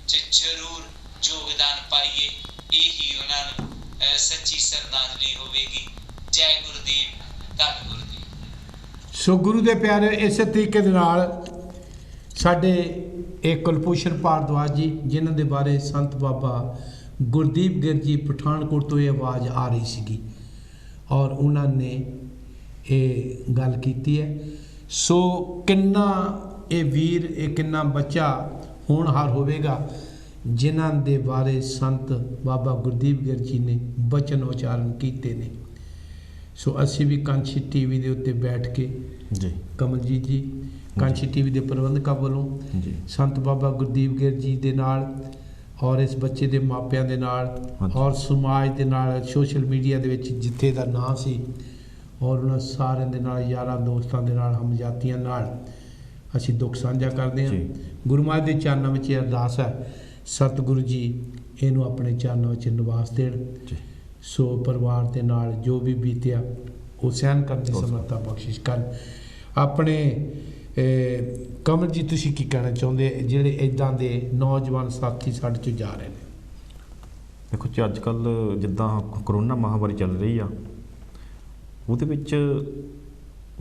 'ਚ ਜ਼ਰੂਰ ਯੋਗਦਾਨ ਪਾਈਏ। ਇਹੀ ਉਹਨਾਂ ਨੂੰ ਸੱਚੀ ਸ਼ਰਧਾਂਜਲੀ ਹੋਵੇਗੀ। ਜੈ ਗੁਰਦੇਵ, ਧੰਨ ਗੁਰਦੇਵ। ਸੋ ਗੁਰੂ ਦੇ ਪਿਆਰੇ, ਇਸੇ ਤਰੀਕੇ ਦੇ ਨਾਲ ਸਾਡੇ ਇਹ ਕੁਲਭੂਸ਼ਣ ਭਾਰਦਵਾਜ ਜੀ, ਜਿਨ੍ਹਾਂ ਦੇ ਬਾਰੇ ਸੰਤ ਬਾਬਾ ਗੁਰਦੀਪ ਗਿਰ ਜੀ ਪਠਾਨਕੋਟ ਤੋਂ ਇਹ ਆਵਾਜ਼ ਆ ਰਹੀ ਸੀਗੀ ਔਰ ਉਹਨਾਂ ਨੇ ਇਹ ਗੱਲ ਕੀਤੀ ਹੈ। ਸੋ ਕਿੰਨਾ ਇਹ ਵੀਰ, ਇਹ ਕਿੰਨਾ ਬੱਚਾ ਹੋਣਹਾਰ ਹੋਵੇਗਾ ਜਿਨ੍ਹਾਂ ਦੇ ਬਾਰੇ ਸੰਤ ਬਾਬਾ ਗੁਰਦੀਪ ਗਿਰ ਜੀ ਨੇ ਬਚਨ ਉਚਾਰਨ ਕੀਤੇ ਨੇ। ਸੋ ਅਸੀਂ ਵੀ ਕਾਂਸ਼ੀ ਟੀਵੀ ਦੇ ਉੱਤੇ ਬੈਠ ਕੇ ਜੀ, ਕਮਲਜੀਤ ਜੀ ਕਾਂਸ਼ੀ ਟੀਵੀ ਦੇ ਪ੍ਰਬੰਧਕਾਂ ਵੱਲੋਂ ਜੀ, ਸੰਤ ਬਾਬਾ ਗੁਰਦੀਪ ਗਿਰ ਜੀ ਦੇ ਨਾਲ ਔਰ ਇਸ ਬੱਚੇ ਦੇ ਮਾਪਿਆਂ ਦੇ ਨਾਲ ਔਰ ਸਮਾਜ ਦੇ ਨਾਲ, ਸੋਸ਼ਲ ਮੀਡੀਆ ਦੇ ਵਿੱਚ ਜਿੱਥੇ ਦਾ ਨਾਂ ਸੀ, ਔਰ ਉਹਨਾਂ ਸਾਰਿਆਂ ਦੇ ਨਾਲ, ਯਾਰਾਂ ਦੋਸਤਾਂ ਦੇ ਨਾਲ, ਹਮਜਾਤੀਆਂ ਨਾਲ ਅਸੀਂ ਦੁੱਖ ਸਾਂਝਾ ਕਰਦੇ ਹਾਂ। ਜੀ। ਗੁਰੂ ਮਹਾਰਾਜ ਦੇ ਚਰਨਾਂ ਵਿੱਚ ਇਹ ਅਰਦਾਸ ਹੈ, ਸਤਿਗੁਰੂ ਜੀ ਇਹਨੂੰ ਆਪਣੇ ਚਰਨਾਂ ਵਿੱਚ ਨਿਵਾਸ ਦੇਣ। ਜੀ। ਸੋ ਪਰਿਵਾਰ ਦੇ ਨਾਲ ਜੋ ਵੀ ਬੀਤਿਆ ਉਹ ਸਹਿਣ ਕਰਨ ਦੀ ਸਮਰੱਥਾ ਬਖਸ਼ਿਸ਼ ਕਰਨ। ਆਪਣੇ ਕਮਲ ਜੀ ਤੁਸੀਂ ਕੀ ਕਹਿਣਾ ਚਾਹੁੰਦੇ ਜਿਹੜੇ ਇੱਦਾਂ ਦੇ ਨੌਜਵਾਨ ਸਾਥੀ ਸਾਡੇ ਚੋਂ ਜਾ ਰਹੇ ਨੇ? ਦੇਖੋ ਜੀ, ਅੱਜ ਕੱਲ੍ਹ ਜਿੱਦਾਂ ਕਰੋਨਾ ਮਹਾਂਮਾਰੀ ਚੱਲ ਰਹੀ ਆ, ਉਹਦੇ ਵਿੱਚ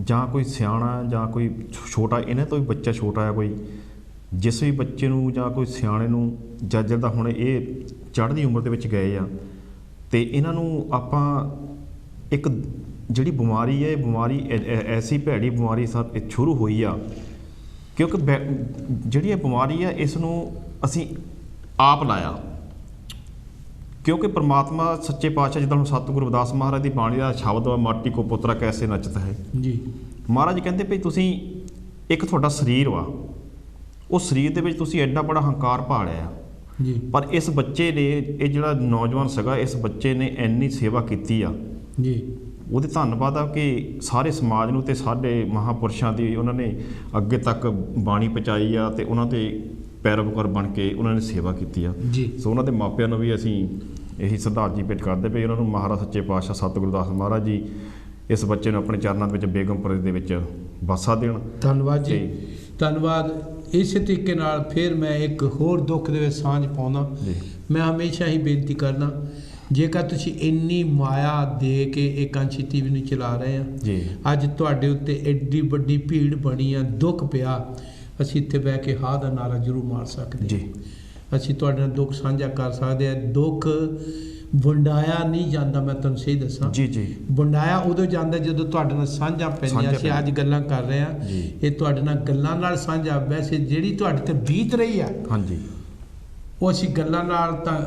ਜਾਂ ਕੋਈ ਸਿਆਣਾ ਜਾਂ ਕੋਈ ਛੋਟਾ, ਇਹਨਾਂ ਤੋਂ ਵੀ ਬੱਚਾ ਛੋਟਾ ਆ ਕੋਈ, ਜਿਸ ਵੀ ਬੱਚੇ ਨੂੰ ਜਾਂ ਕੋਈ ਸਿਆਣੇ ਨੂੰ ਜਾਂ ਜਿੱਦਾਂ ਹੁਣ ਇਹ ਚੜ੍ਹਦੀ ਉਮਰ ਦੇ ਵਿੱਚ ਗਏ ਆ, ਅਤੇ ਇਹਨਾਂ ਨੂੰ ਆਪਾਂ ਇੱਕ ਜਿਹੜੀ ਬਿਮਾਰੀ ਹੈ, ਇਹ ਬਿਮਾਰੀ ਐਸੀ ਭੈੜੀ ਬਿਮਾਰੀ ਸ਼ੁਰੂ ਹੋਈ ਆ, ਕਿਉਂਕਿ ਜਿਹੜੀ ਇਹ ਬਿਮਾਰੀ ਆ ਇਸ ਨੂੰ ਅਸੀਂ ਆਪ ਲਾਇਆ। ਕਿਉਂਕਿ ਪ੍ਰਮਾਤਮਾ ਸੱਚੇ ਪਾਤਸ਼ਾਹ, ਜਿੱਦਾਂ ਹੁਣ ਸਤਿਗੁਰੂ ਰਵਿਦਾਸ ਮਹਾਰਾਜ ਦੀ ਬਾਣੀ ਦਾ ਸ਼ਬਦ ਵਾ, ਮਾਟੀ ਕੋ ਪੁੱਤਰਾ ਕੈਸੇ ਨੱਚਦਾ ਹੈ ਜੀ। ਮਹਾਰਾਜ ਕਹਿੰਦੇ ਵੀ ਤੁਸੀਂ ਇੱਕ ਤੁਹਾਡਾ ਸਰੀਰ ਵਾ, ਉਹ ਸਰੀਰ ਦੇ ਵਿੱਚ ਤੁਸੀਂ ਐਡਾ ਬੜਾ ਹੰਕਾਰ ਪਾਲਿਆ ਜੀ। ਪਰ ਇਸ ਬੱਚੇ ਨੇ, ਇਹ ਜਿਹੜਾ ਨੌਜਵਾਨ ਸੀਗਾ, ਇਸ ਬੱਚੇ ਨੇ ਇੰਨੀ ਸੇਵਾ ਕੀਤੀ ਆ ਜੀ। ਉਹਦੇ ਧੰਨਵਾਦ ਆ ਕਿ ਸਾਰੇ ਸਮਾਜ ਨੂੰ ਤੇ ਸਾਡੇ ਮਹਾਂਪੁਰਸ਼ਾਂ ਦੀ ਉਹਨਾਂ ਨੇ ਅੱਗੇ ਤੱਕ ਬਾਣੀ ਪਹੁੰਚਾਈ ਆ, ਤੇ ਉਹਨਾਂ ਦੇ ਪੈਰੋਕਾਰ ਬਣ ਕੇ ਉਹਨਾਂ ਨੇ ਸੇਵਾ ਕੀਤੀ ਆ ਜੀ। ਸੋ ਉਹਨਾਂ ਦੇ ਮਾਪਿਆਂ ਨੂੰ ਵੀ ਅਸੀਂ ਇਹੀ ਸ਼ਰਧਾਂਜਲੀ ਭੇਟ ਕਰਦੇ ਪਏ, ਉਹਨਾਂ ਨੂੰ ਮਹਾਰਾਜ ਸੱਚੇ ਪਾਤਸ਼ਾਹ ਸਤਿਗੁਰੂ ਦਾਸ ਮਹਾਰਾਜ ਜੀ ਇਸ ਬੱਚੇ ਨੂੰ ਆਪਣੇ ਚਰਨਾਂ ਦੇ ਵਿੱਚ ਬੇਗਮਪੁਰੇ ਦੇ ਵਿੱਚ ਵਾਸਾ ਦੇਣ। ਧੰਨਵਾਦ ਜੀ, ਧੰਨਵਾਦ। ਇਸੇ ਤਰੀਕੇ ਨਾਲ ਫਿਰ ਮੈਂ ਇੱਕ ਹੋਰ ਦੁੱਖ ਦੇ ਵਿੱਚ ਸਾਂਝ ਪਾਉਂਦਾ। ਮੈਂ ਹਮੇਸ਼ਾ ਹੀ ਬੇਨਤੀ ਕਰਦਾ, ਜੇਕਰ ਤੁਸੀਂ ਇੰਨੀ ਮਾਇਆ ਦੇ ਕੇ ਇਹ ਕਾਂਚੀ ਟੀਵੀ ਨੂੰ ਚਲਾ ਰਹੇ ਆ ਜੀ, ਅੱਜ ਤੁਹਾਡੇ ਉੱਤੇ ਐਡੀ ਵੱਡੀ ਭੀੜ ਬਣੀ ਆ, ਦੁੱਖ ਪਿਆ, ਅਸੀਂ ਇੱਥੇ ਬਹਿ ਕੇ ਹਾਂ ਦਾ ਨਾਰਾ ਜ਼ਰੂਰ ਮਾਰ ਸਕਦੇ ਜੀ। ਅਸੀਂ ਤੁਹਾਡੇ ਨਾਲ ਦੁੱਖ ਸਾਂਝਾ ਕਰ ਸਕਦੇ ਹਾਂ। ਦੁੱਖ ਵੰਡਾਇਆ ਨਹੀਂ ਜਾਂਦਾ, ਮੈਂ ਤੁਹਾਨੂੰ ਸਹੀ ਦੱਸਾਂ ਜੀ ਜੀ। ਵੰਡਾਇਆ ਉਦੋਂ ਜਾਂਦਾ ਜਦੋਂ ਤੁਹਾਡੇ ਨਾਲ ਸਾਂਝਾ ਪੈਂਦੀਆਂ। ਅਸੀਂ ਅੱਜ ਗੱਲਾਂ ਕਰ ਰਹੇ ਹਾਂ, ਇਹ ਤੁਹਾਡੇ ਨਾਲ ਗੱਲਾਂ ਨਾਲ ਸਾਂਝਾ। ਵੈਸੇ ਜਿਹੜੀ ਤੁਹਾਡੇ ਤੇ ਬੀਤ ਰਹੀ ਆ, ਹਾਂਜੀ, ਉਹ ਅਸੀਂ ਗੱਲਾਂ ਨਾਲ ਤਾਂ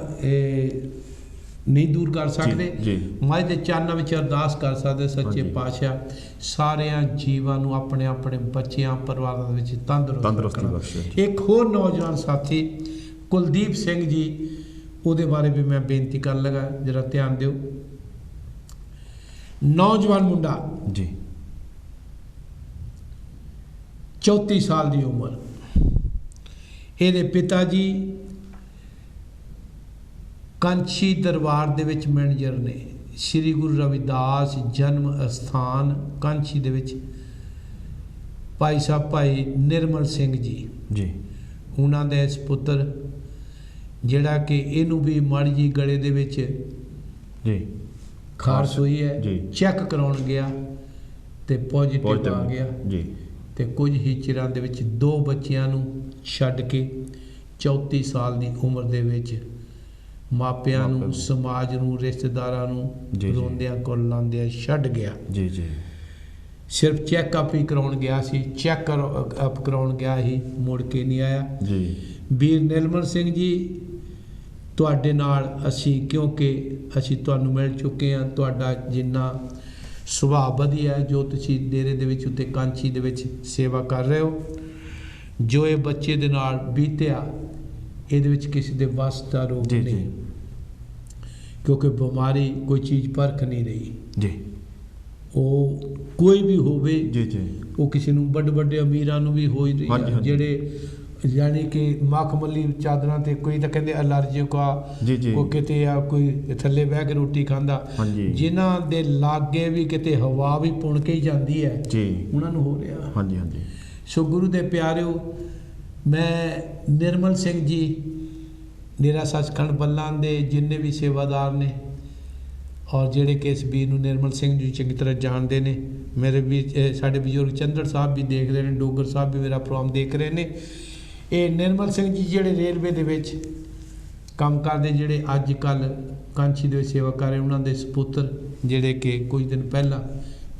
ਨਹੀਂ ਦੂਰ ਕਰ ਸਕਦੇ। ਮਾਝ ਦੇ ਚਰਨਾਂ ਵਿੱਚ ਅਰਦਾਸ ਕਰ ਸਕਦੇ ਸੱਚੇ ਪਾਤਸ਼ਾਹ ਸਾਰਿਆਂ ਜੀਵਾਂ ਨੂੰ ਆਪਣੇ ਆਪਣੇ ਬੱਚਿਆਂ ਪਰਿਵਾਰਾਂ ਦੇ ਵਿੱਚ ਤੰਦਰੁਸਤੀ ਬਖਸ਼ੇ। ਇੱਕ ਹੋਰ ਨੌਜਵਾਨ ਸਾਥੀ ਕੁਲਦੀਪ ਸਿੰਘ ਜੀ, ਉਹਦੇ ਬਾਰੇ ਵੀ ਮੈਂ ਬੇਨਤੀ ਕਰਨ ਲੱਗਾ, ਜਰਾ ਧਿਆਨ ਦਿਓ। ਨੌਜਵਾਨ ਮੁੰਡਾ ਜੀ, 34 ਸਾਲ ਦੀ ਉਮਰ। ਇਹਦੇ ਪਿਤਾ ਜੀ ਕਾਂਚੀ ਦਰਬਾਰ ਦੇ ਵਿੱਚ ਮੈਨੇਜਰ ਨੇ। ਸ੍ਰੀ ਗੁਰੂ ਰਵਿਦਾਸ ਜਨਮ ਅਸਥਾਨ ਕਾਂਚੀ ਦੇ ਵਿੱਚ ਭਾਈ ਸਾਹਿਬ ਭਾਈ ਨਿਰਮਲ ਸਿੰਘ ਜੀ ਜੀ, ਉਹਨਾਂ ਦਾ ਇਸ ਪੁੱਤਰ ਜਿਹੜਾ ਕਿ ਇਹਨੂੰ ਵੀ ਮਾੜੀ ਜੀ ਗਲੇ ਦੇ ਵਿੱਚ ਜੀ ਖਾਰਸ਼ ਹੋਈ ਹੈ, ਚੈੱਕ ਕਰਾਉਣ ਗਿਆ ਤੇ ਪੋਜ਼ਿਟਿਵ ਆ ਗਿਆ ਜੀ। ਤੇ ਕੁਝ ਹੀ ਚਿਰਾਂ ਦੇ ਵਿੱਚ 2 ਬੱਚਿਆਂ ਨੂੰ ਛੱਡ ਕੇ 34 ਸਾਲ ਦੀ ਉਮਰ ਦੇ ਵਿੱਚ ਮਾਪਿਆਂ ਨੂੰ, ਸਮਾਜ ਨੂੰ, ਰਿਸ਼ਤੇਦਾਰਾਂ ਨੂੰ ਰੋਂਦਿਆਂ ਕੁਰਲਾਉਂਦਿਆਂ ਛੱਡ ਗਿਆ। ਜੀ ਜੀ। ਸਿਰਫ ਚੈੱਕਅਪ ਹੀ ਕਰਾਉਣ ਗਿਆ ਸੀ, ਚੈੱਕਅਪ ਕਰਾਉਣ ਗਿਆ ਹੀ, ਮੁੜ ਕੇ ਨਹੀਂ ਆਇਆ ਜੀ। ਵੀਰ ਨਿਰਮਲ ਸਿੰਘ ਜੀ, ਤੁਹਾਡੇ ਨਾਲ ਅਸੀਂ, ਕਿਉਂਕਿ ਅਸੀਂ ਤੁਹਾਨੂੰ ਮਿਲ ਚੁੱਕੇ ਹਾਂ, ਤੁਹਾਡਾ ਜਿੰਨਾ ਸੁਭਾਅ ਵਧੀਆ ਹੈ, ਜੋ ਤੁਸੀਂ ਡੇਰੇ ਦੇ ਵਿੱਚ ਉੱਤੇ ਕਾਂਚੀ ਦੇ ਵਿੱਚ ਸੇਵਾ ਕਰ ਰਹੇ ਹੋ, ਜੋ ਇਹ ਬੱਚੇ ਦੇ ਨਾਲ ਬੀਤਿਆ, ਇਹਦੇ ਵਿੱਚ ਕਿਸੇ ਦੇ ਵੱਸ ਦਾ ਰੋਗ ਨਹੀਂ, ਕਿਉਂਕਿ ਬਿਮਾਰੀ ਕੋਈ ਚੀਜ਼ ਪਰਖ ਨਹੀਂ ਰਹੀ ਜੀ। ਉਹ ਕੋਈ ਵੀ ਹੋਵੇ ਜੀ ਜੀ, ਉਹ ਕਿਸੇ ਨੂੰ ਵੱਡੇ ਅਮੀਰਾਂ ਨੂੰ ਵੀ ਹੋ ਰਹੀ ਹੈ, ਜਿਹੜੇ ਯਾਨੀ ਕਿ ਮਖਮਲੀ ਚਾਦਰਾਂ ਤੇ ਕੋਈ ਤਾਂ ਕਹਿੰਦੇ ਅਲਰਜੀਕ ਆ, ਉਹ ਕਿਤੇ ਆ ਕੋਈ ਥੱਲੇ ਬਹਿ ਕੇ ਰੋਟੀ ਖਾਂਦਾ, ਜਿਨ੍ਹਾਂ ਦੇ ਲਾਗੇ ਵੀ ਕਿਤੇ ਹਵਾ ਵੀ ਪੁਣ ਕੇ ਹੀ ਜਾਂਦੀ ਹੈ, ਉਹਨਾਂ ਨੂੰ ਹੋ ਰਿਹਾ। ਹਾਂਜੀ ਹਾਂਜੀ। ਸੋ ਗੁਰੂ ਦੇ ਪਿਆਰਿਓ, ਮੈਂ ਨਿਰਮਲ ਸਿੰਘ ਜੀ, ਡੇਰਾ ਸੱਚਖੰਡ ਬੱਲਾਂ ਦੇ ਜਿੰਨੇ ਵੀ ਸੇਵਾਦਾਰ ਨੇ, ਔਰ ਜਿਹੜੇ ਕਿ ਇਸ ਵੀਰ ਨੂੰ ਨਿਰਮਲ ਸਿੰਘ ਜੀ ਚੰਗੀ ਤਰ੍ਹਾਂ ਜਾਣਦੇ ਨੇ, ਮੇਰੇ ਵੀ ਸਾਡੇ ਬਜ਼ੁਰਗ ਚੰਦੜ ਸਾਹਿਬ ਵੀ ਦੇਖ ਰਹੇ ਨੇ, ਡੋਗਰ ਸਾਹਿਬ ਵੀ ਮੇਰਾ ਪ੍ਰੋਗਰਾਮ ਦੇਖ ਰਹੇ ਨੇ। ਇਹ ਨਿਰਮਲ ਸਿੰਘ ਜੀ ਜਿਹੜੇ ਰੇਲਵੇ ਦੇ ਵਿੱਚ ਕੰਮ ਕਰਦੇ, ਜਿਹੜੇ ਅੱਜ ਕੱਲ੍ਹ ਕਾਂਚੀ ਦੇ ਵਿੱਚ ਸੇਵਾ ਕਰ ਰਹੇ, ਉਹਨਾਂ ਦੇ ਸਪੁੱਤਰ ਜਿਹੜੇ ਕਿ ਕੁਝ ਦਿਨ ਪਹਿਲਾਂ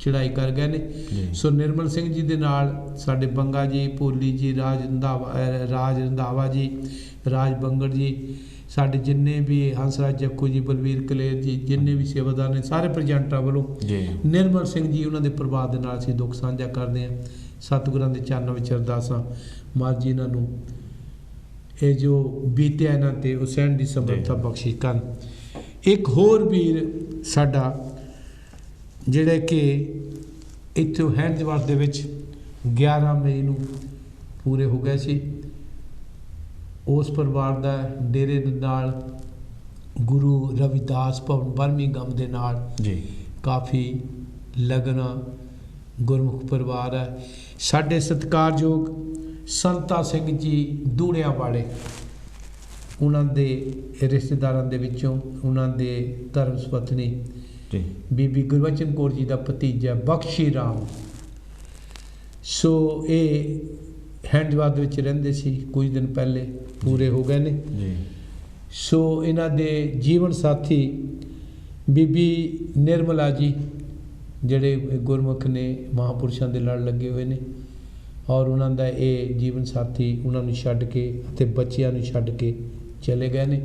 ਚੜ੍ਹਾਈ ਕਰ ਗਏ ਨੇ। ਸੋ ਨਿਰਮਲ ਸਿੰਘ ਜੀ ਦੇ ਨਾਲ ਸਾਡੇ ਬੰਗਾ ਜੀ, ਭੋਲੀ ਜੀ, ਰਾਜ ਰੰਧਾਵਾ ਜੀ, ਰਾਜ ਬੰਗੜ ਜੀ, ਸਾਡੇ ਜਿੰਨੇ ਵੀ ਹੰਸਰਾਜ ਜੱਖੂ ਜੀ, ਬਲਵੀਰ ਕਲੇਰ ਜੀ, ਜਿੰਨੇ ਵੀ ਸੇਵਾਦਾਰ ਨੇ, ਸਾਰੇ ਪ੍ਰੈਜੈਂਟਰਾਂ ਵੱਲੋਂ ਨਿਰਮਲ ਸਿੰਘ ਜੀ, ਉਹਨਾਂ ਦੇ ਪਰਿਵਾਰ ਦੇ ਨਾਲ ਅਸੀਂ ਦੁੱਖ ਸਾਂਝਾ ਕਰਦੇ ਹਾਂ। ਸਤਿਗੁਰਾਂ ਦੇ ਚਰਨਾਂ ਵਿੱਚ ਅਰਦਾਸਾਂ, ਮਹਾਰਾਜ ਜੀ ਇਹਨਾਂ ਨੂੰ ਇਹ ਜੋ ਬੀਤਿਆ ਇਹਨਾਂ ਤੇ ਉਹ ਸਹਿਣ ਦੀ ਸਮਰੱਥਾ ਬਖਸ਼ਿਸ਼ ਕਰਨ। ਇੱਕ ਹੋਰ ਵੀਰ ਸਾਡਾ ਜਿਹੜੇ ਕਿ ਇੱਥੋਂ ਹੈਂਡਜਵਾਸ ਦੇ ਵਿੱਚ 11 ਮਈ ਨੂੰ ਪੂਰੇ ਹੋ ਗਏ ਸੀ। ਉਸ ਪਰਿਵਾਰ ਦਾ ਡੇਰੇ ਦੇ ਨਾਲ ਗੁਰੂ ਰਵਿਦਾਸ ਭਵਨ ਬਰਮਿੰਘਮ ਦੇ ਨਾਲ ਜੀ ਕਾਫੀ ਲਗਨ ਗੁਰਮੁਖ ਪਰਿਵਾਰ ਹੈ। ਸਾਡੇ ਸਤਿਕਾਰਯੋਗ ਸੰਤਾ ਸਿੰਘ ਜੀ ਦੂੜਿਆਂ ਵਾਲੇ, ਉਹਨਾਂ ਦੇ ਰਿਸ਼ਤੇਦਾਰਾਂ ਦੇ ਵਿੱਚੋਂ ਉਹਨਾਂ ਦੇ ਧਰਮ ਸੁਪਤਨੀ ਜੀ ਬੀਬੀ ਗੁਰਬਚਨ ਕੌਰ ਜੀ ਦਾ ਭਤੀਜਾ ਬਖਸ਼ੀ ਰਾਮ। ਸੋ ਇਹ ਹੈਂਡਵਾਦ ਦੇ ਵਿੱਚ ਰਹਿੰਦੇ ਸੀ, ਕੁਝ ਦਿਨ ਪਹਿਲੇ ਪੂਰੇ ਹੋ ਗਏ ਨੇ ਜੀ। ਸੋ ਇਹਨਾਂ ਦੇ ਜੀਵਨ ਸਾਥੀ ਬੀਬੀ ਨਿਰਮਲਾ ਜੀ, ਜਿਹੜੇ ਗੁਰਮੁਖ ਨੇ, ਮਹਾਂਪੁਰਸ਼ਾਂ ਦੇ ਲੜ ਲੱਗੇ ਹੋਏ ਨੇ, ਔਰ ਉਹਨਾਂ ਦਾ ਇਹ ਜੀਵਨ ਸਾਥੀ ਉਹਨਾਂ ਨੂੰ ਛੱਡ ਕੇ ਅਤੇ ਬੱਚਿਆਂ ਨੂੰ ਛੱਡ ਕੇ ਚਲੇ ਗਏ ਨੇ।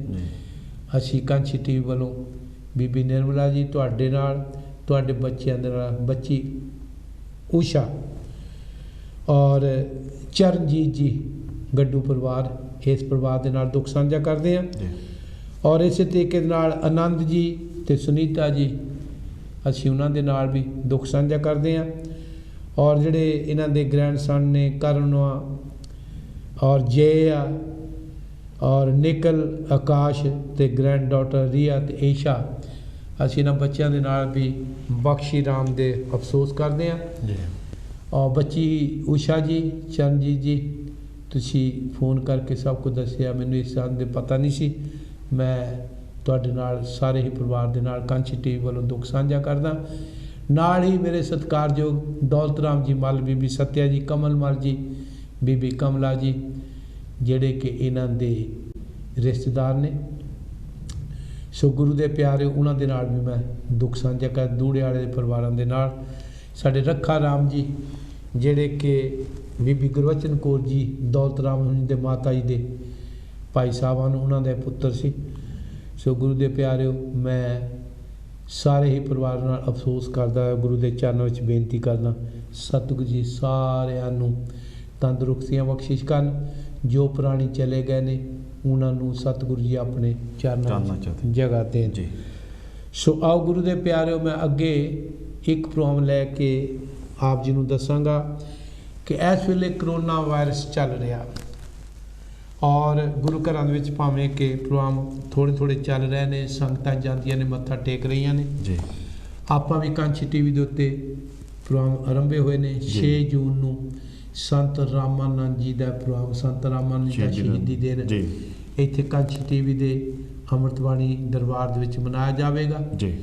ਅਸੀਂ ਕਾਂਛੀ ਟੀਵੀ ਵੱਲੋਂ ਬੀਬੀ ਨਿਰਮਲਾ ਜੀ ਤੁਹਾਡੇ ਨਾਲ, ਤੁਹਾਡੇ ਬੱਚਿਆਂ ਦੇ ਨਾਲ, ਬੱਚੀ ਊਸ਼ਾ ਔਰ ਚਰਨਜੀਤ ਜੀ ਗੱਡੂ ਪਰਿਵਾਰ, ਇਸ ਪਰਿਵਾਰ ਦੇ ਨਾਲ ਦੁੱਖ ਸਾਂਝਾ ਕਰਦੇ ਹਾਂ। ਔਰ ਇਸੇ ਤਰੀਕੇ ਦੇ ਨਾਲ ਆਨੰਦ ਜੀ ਅਤੇ ਸੁਨੀਤਾ ਜੀ, ਅਸੀਂ ਉਹਨਾਂ ਦੇ ਨਾਲ ਵੀ ਦੁੱਖ ਸਾਂਝਾ ਕਰਦੇ ਹਾਂ। ਔਰ ਜਿਹੜੇ ਇਹਨਾਂ ਦੇ ਗ੍ਰੈਂਡਸਨ ਨੇ ਕਰਨ ਔਰ ਜੇ ਆ ਔਰ ਨਿਕਲ, ਆਕਾਸ਼ ਅਤੇ ਗ੍ਰੈਂਡ ਡਾਟਰ ਰੀਆ ਅਤੇ ਈਸ਼ਾ, ਅਸੀਂ ਇਹਨਾਂ ਬੱਚਿਆਂ ਦੇ ਨਾਲ ਵੀ ਬਖਸ਼ੀ ਰਾਮ ਦੇ ਅਫਸੋਸ ਕਰਦੇ ਹਾਂ। ਔਰ ਬੱਚੀ ਊਸ਼ਾ ਜੀ, ਚਰਨਜੀਤ ਜੀ, ਤੁਸੀਂ ਫੋਨ ਕਰਕੇ ਸਭ ਕੁਝ ਦੱਸਿਆ, ਮੈਨੂੰ ਇਸ ਗੱਲ ਦੇ ਪਤਾ ਨਹੀਂ ਸੀ। ਮੈਂ ਤੁਹਾਡੇ ਨਾਲ ਸਾਰੇ ਹੀ ਪਰਿਵਾਰ ਦੇ ਨਾਲ ਕਾਂਛੀ ਟੀਵੀ ਵੱਲੋਂ ਦੁੱਖ ਸਾਂਝਾ ਕਰਦਾ। ਨਾਲ ਹੀ ਮੇਰੇ ਸਤਿਕਾਰਯੋਗ ਦੌਲਤ ਰਾਮ ਜੀ ਮੱਲ, ਬੀਬੀ ਸਤਿਆ ਜੀ, ਕਮਲ ਮੱਲ ਜੀ, ਬੀਬੀ ਕਮਲਾ ਜੀ, ਜਿਹੜੇ ਕਿ ਇਹਨਾਂ ਦੇ ਰਿਸ਼ਤੇਦਾਰ ਨੇ। ਸੋ ਗੁਰੂ ਦੇ ਪਿਆਰੇ, ਉਹਨਾਂ ਦੇ ਨਾਲ ਵੀ ਮੈਂ ਦੁੱਖ ਸਾਂਝਾ ਕਰ, ਦੂੜੇ ਵਾਲੇ ਦੇ ਪਰਿਵਾਰਾਂ ਦੇ ਨਾਲ। ਸਾਡੇ ਰੱਖਾ ਰਾਮ ਜੀ, ਜਿਹੜੇ ਕਿ ਬੀਬੀ ਗੁਰਬਚਨ ਕੌਰ ਜੀ, ਦੌਲਤ ਰਾਮ ਜੀ ਦੇ ਮਾਤਾ ਜੀ ਦੇ ਭਾਈ ਸਾਹਿਬਾਂ ਨੂੰ, ਉਹਨਾਂ ਦੇ ਪੁੱਤਰ ਸੀ। ਸੋ ਗੁਰੂ ਦੇ ਪਿਆਰਿਓ, ਮੈਂ ਸਾਰੇ ਹੀ ਪਰਿਵਾਰ ਨਾਲ ਅਫਸੋਸ ਕਰਦਾ, ਗੁਰੂ ਦੇ ਚਰਨਾਂ ਵਿੱਚ ਬੇਨਤੀ ਕਰਦਾ, ਸਤਿਗੁਰੂ ਜੀ ਸਾਰਿਆਂ ਨੂੰ ਤੰਦਰੁਸਤੀਆਂ ਬਖਸ਼ਿਸ਼ ਕਰਨ। ਜੋ ਪ੍ਰਾਣੀ ਚਲੇ ਗਏ ਨੇ, ਉਹਨਾਂ ਨੂੰ ਸਤਿਗੁਰੂ ਜੀ ਆਪਣੇ ਚਰਨਾਂ ਵਿੱਚ ਜਗ੍ਹਾ ਦੇਣ ਜੀ। ਸੋ ਆਓ ਗੁਰੂ ਦੇ ਪਿਆਰਿਓ, ਮੈਂ ਅੱਗੇ ਇੱਕ ਪ੍ਰੋਗਰਾਮ ਲੈ ਕੇ ਆਪ ਜੀ ਨੂੰ ਦੱਸਾਂਗਾ ਕਿ ਇਸ ਵੇਲੇ ਕਰੋਨਾ ਵਾਇਰਸ ਚੱਲ ਰਿਹਾ, ਔਰ ਗੁਰੂ ਘਰਾਂ ਦੇ ਵਿੱਚ ਭਾਵੇਂ ਕਿ ਪ੍ਰੋਗਰਾਮ ਥੋੜ੍ਹੇ ਚੱਲ ਰਹੇ ਨੇ, ਸੰਗਤਾਂ ਜਾਂਦੀਆਂ ਨੇ, ਮੱਥਾ ਟੇਕ ਰਹੀਆਂ ਨੇ ਜੀ। ਆਪਾਂ ਵੀ ਕਾਂਛੀ ਟੀਵੀ ਦੇ ਉੱਤੇ ਪ੍ਰੋਗਰਾਮ ਆਰੰਭੇ ਹੋਏ ਨੇ। 6 ਜੂਨ ਨੂੰ ਸੰਤ ਰਾਮਾਨੰਦ ਜੀ ਦਾ ਪ੍ਰੋਗਰਾਮ, ਸੰਤ ਰਾਮਾਨੰਦ ਜੀ ਦਾ ਸ਼ਹੀਦੀ ਦਿਨ ਇੱਥੇ ਕਾਂਛੀ ਟੀਵੀ ਦੇ ਅੰਮ੍ਰਿਤਬਾਣੀ ਦਰਬਾਰ ਦੇ ਵਿੱਚ ਮਨਾਇਆ ਜਾਵੇਗਾ ਜੀ।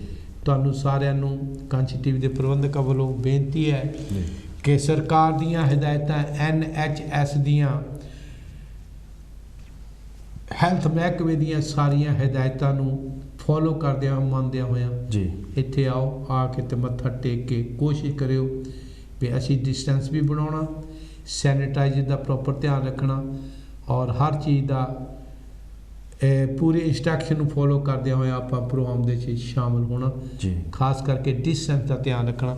ਤੁਹਾਨੂੰ ਸਾਰਿਆਂ ਨੂੰ ਕਾਂਛੀ ਟੀਵੀ ਦੇ ਪ੍ਰਬੰਧਕਾਂ ਵੱਲੋਂ ਬੇਨਤੀ ਹੈ ਕਿ ਸਰਕਾਰ ਦੀਆਂ ਹਦਾਇਤਾਂ, NHS ਦੀਆਂ, ਹੈਲਥ ਮਹਿਕਮੇ ਦੀਆਂ ਸਾਰੀਆਂ ਹਦਾਇਤਾਂ ਨੂੰ ਫੋਲੋ ਕਰਦਿਆਂ, ਮੰਨਦਿਆਂ ਹੋਇਆਂ ਜੀ ਇੱਥੇ ਆਓ, ਆ ਕੇ ਤੇ ਮੱਥਾ ਟੇਕ ਕੇ ਕੋਸ਼ਿਸ਼ ਕਰਿਓ ਵੀ ਅਸੀਂ ਡਿਸਟੈਂਸ ਵੀ ਬਣਾਉਣਾ, ਸੈਨੀਟਾਈਜ਼ਰ ਦਾ ਪ੍ਰੋਪਰ ਧਿਆਨ ਰੱਖਣਾ, ਔਰ ਹਰ ਚੀਜ਼ ਦਾ ਪੂਰੀ ਇੰਸਟਰਕਸ਼ਨ ਨੂੰ ਫੋਲੋ ਕਰਦਿਆਂ ਹੋਇਆ ਆਪਾਂ ਪ੍ਰੋਗਰਾਮ ਦੇ ਵਿੱਚ ਸ਼ਾਮਲ ਹੋਣਾ ਜੀ। ਖਾਸ ਕਰਕੇ ਡਿਸਟੈਂਸ ਦਾ ਧਿਆਨ ਰੱਖਣਾ।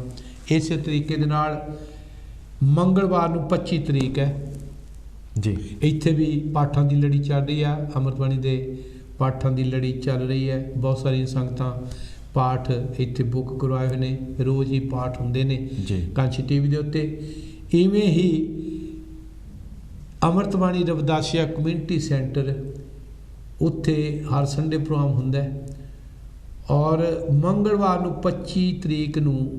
ਇਸੇ ਤਰੀਕੇ ਦੇ ਨਾਲ ਮੰਗਲਵਾਰ ਨੂੰ 25 ਤਰੀਕ ਹੈ ਜੀ, ਇੱਥੇ ਵੀ ਪਾਠਾਂ ਦੀ ਲੜੀ ਚੱਲ ਰਹੀ ਆ, ਅੰਮ੍ਰਿਤਬਾਣੀ ਦੇ ਪਾਠਾਂ ਦੀ ਲੜੀ ਚੱਲ ਰਹੀ ਹੈ। ਬਹੁਤ ਸਾਰੀਆਂ ਸੰਗਤਾਂ ਪਾਠ ਇੱਥੇ ਬੁੱਕ ਕਰਵਾਏ ਹੋਏ ਨੇ, ਰੋਜ਼ ਹੀ ਪਾਠ ਹੁੰਦੇ ਨੇ ਕਾਂਛੀ ਟੀਵੀ ਦੇ ਉੱਤੇ। ਇਵੇਂ ਹੀ ਅੰਮ੍ਰਿਤਬਾਣੀ ਰਵਿਦਾਸੀਆ ਕਮਿਊਨਿਟੀ ਸੈਂਟਰ, ਉੱਥੇ ਹਰ ਸੰਡੇ ਪ੍ਰੋਗਰਾਮ ਹੁੰਦਾ। ਔਰ ਮੰਗਲਵਾਰ ਨੂੰ 25 ਤਰੀਕ ਨੂੰ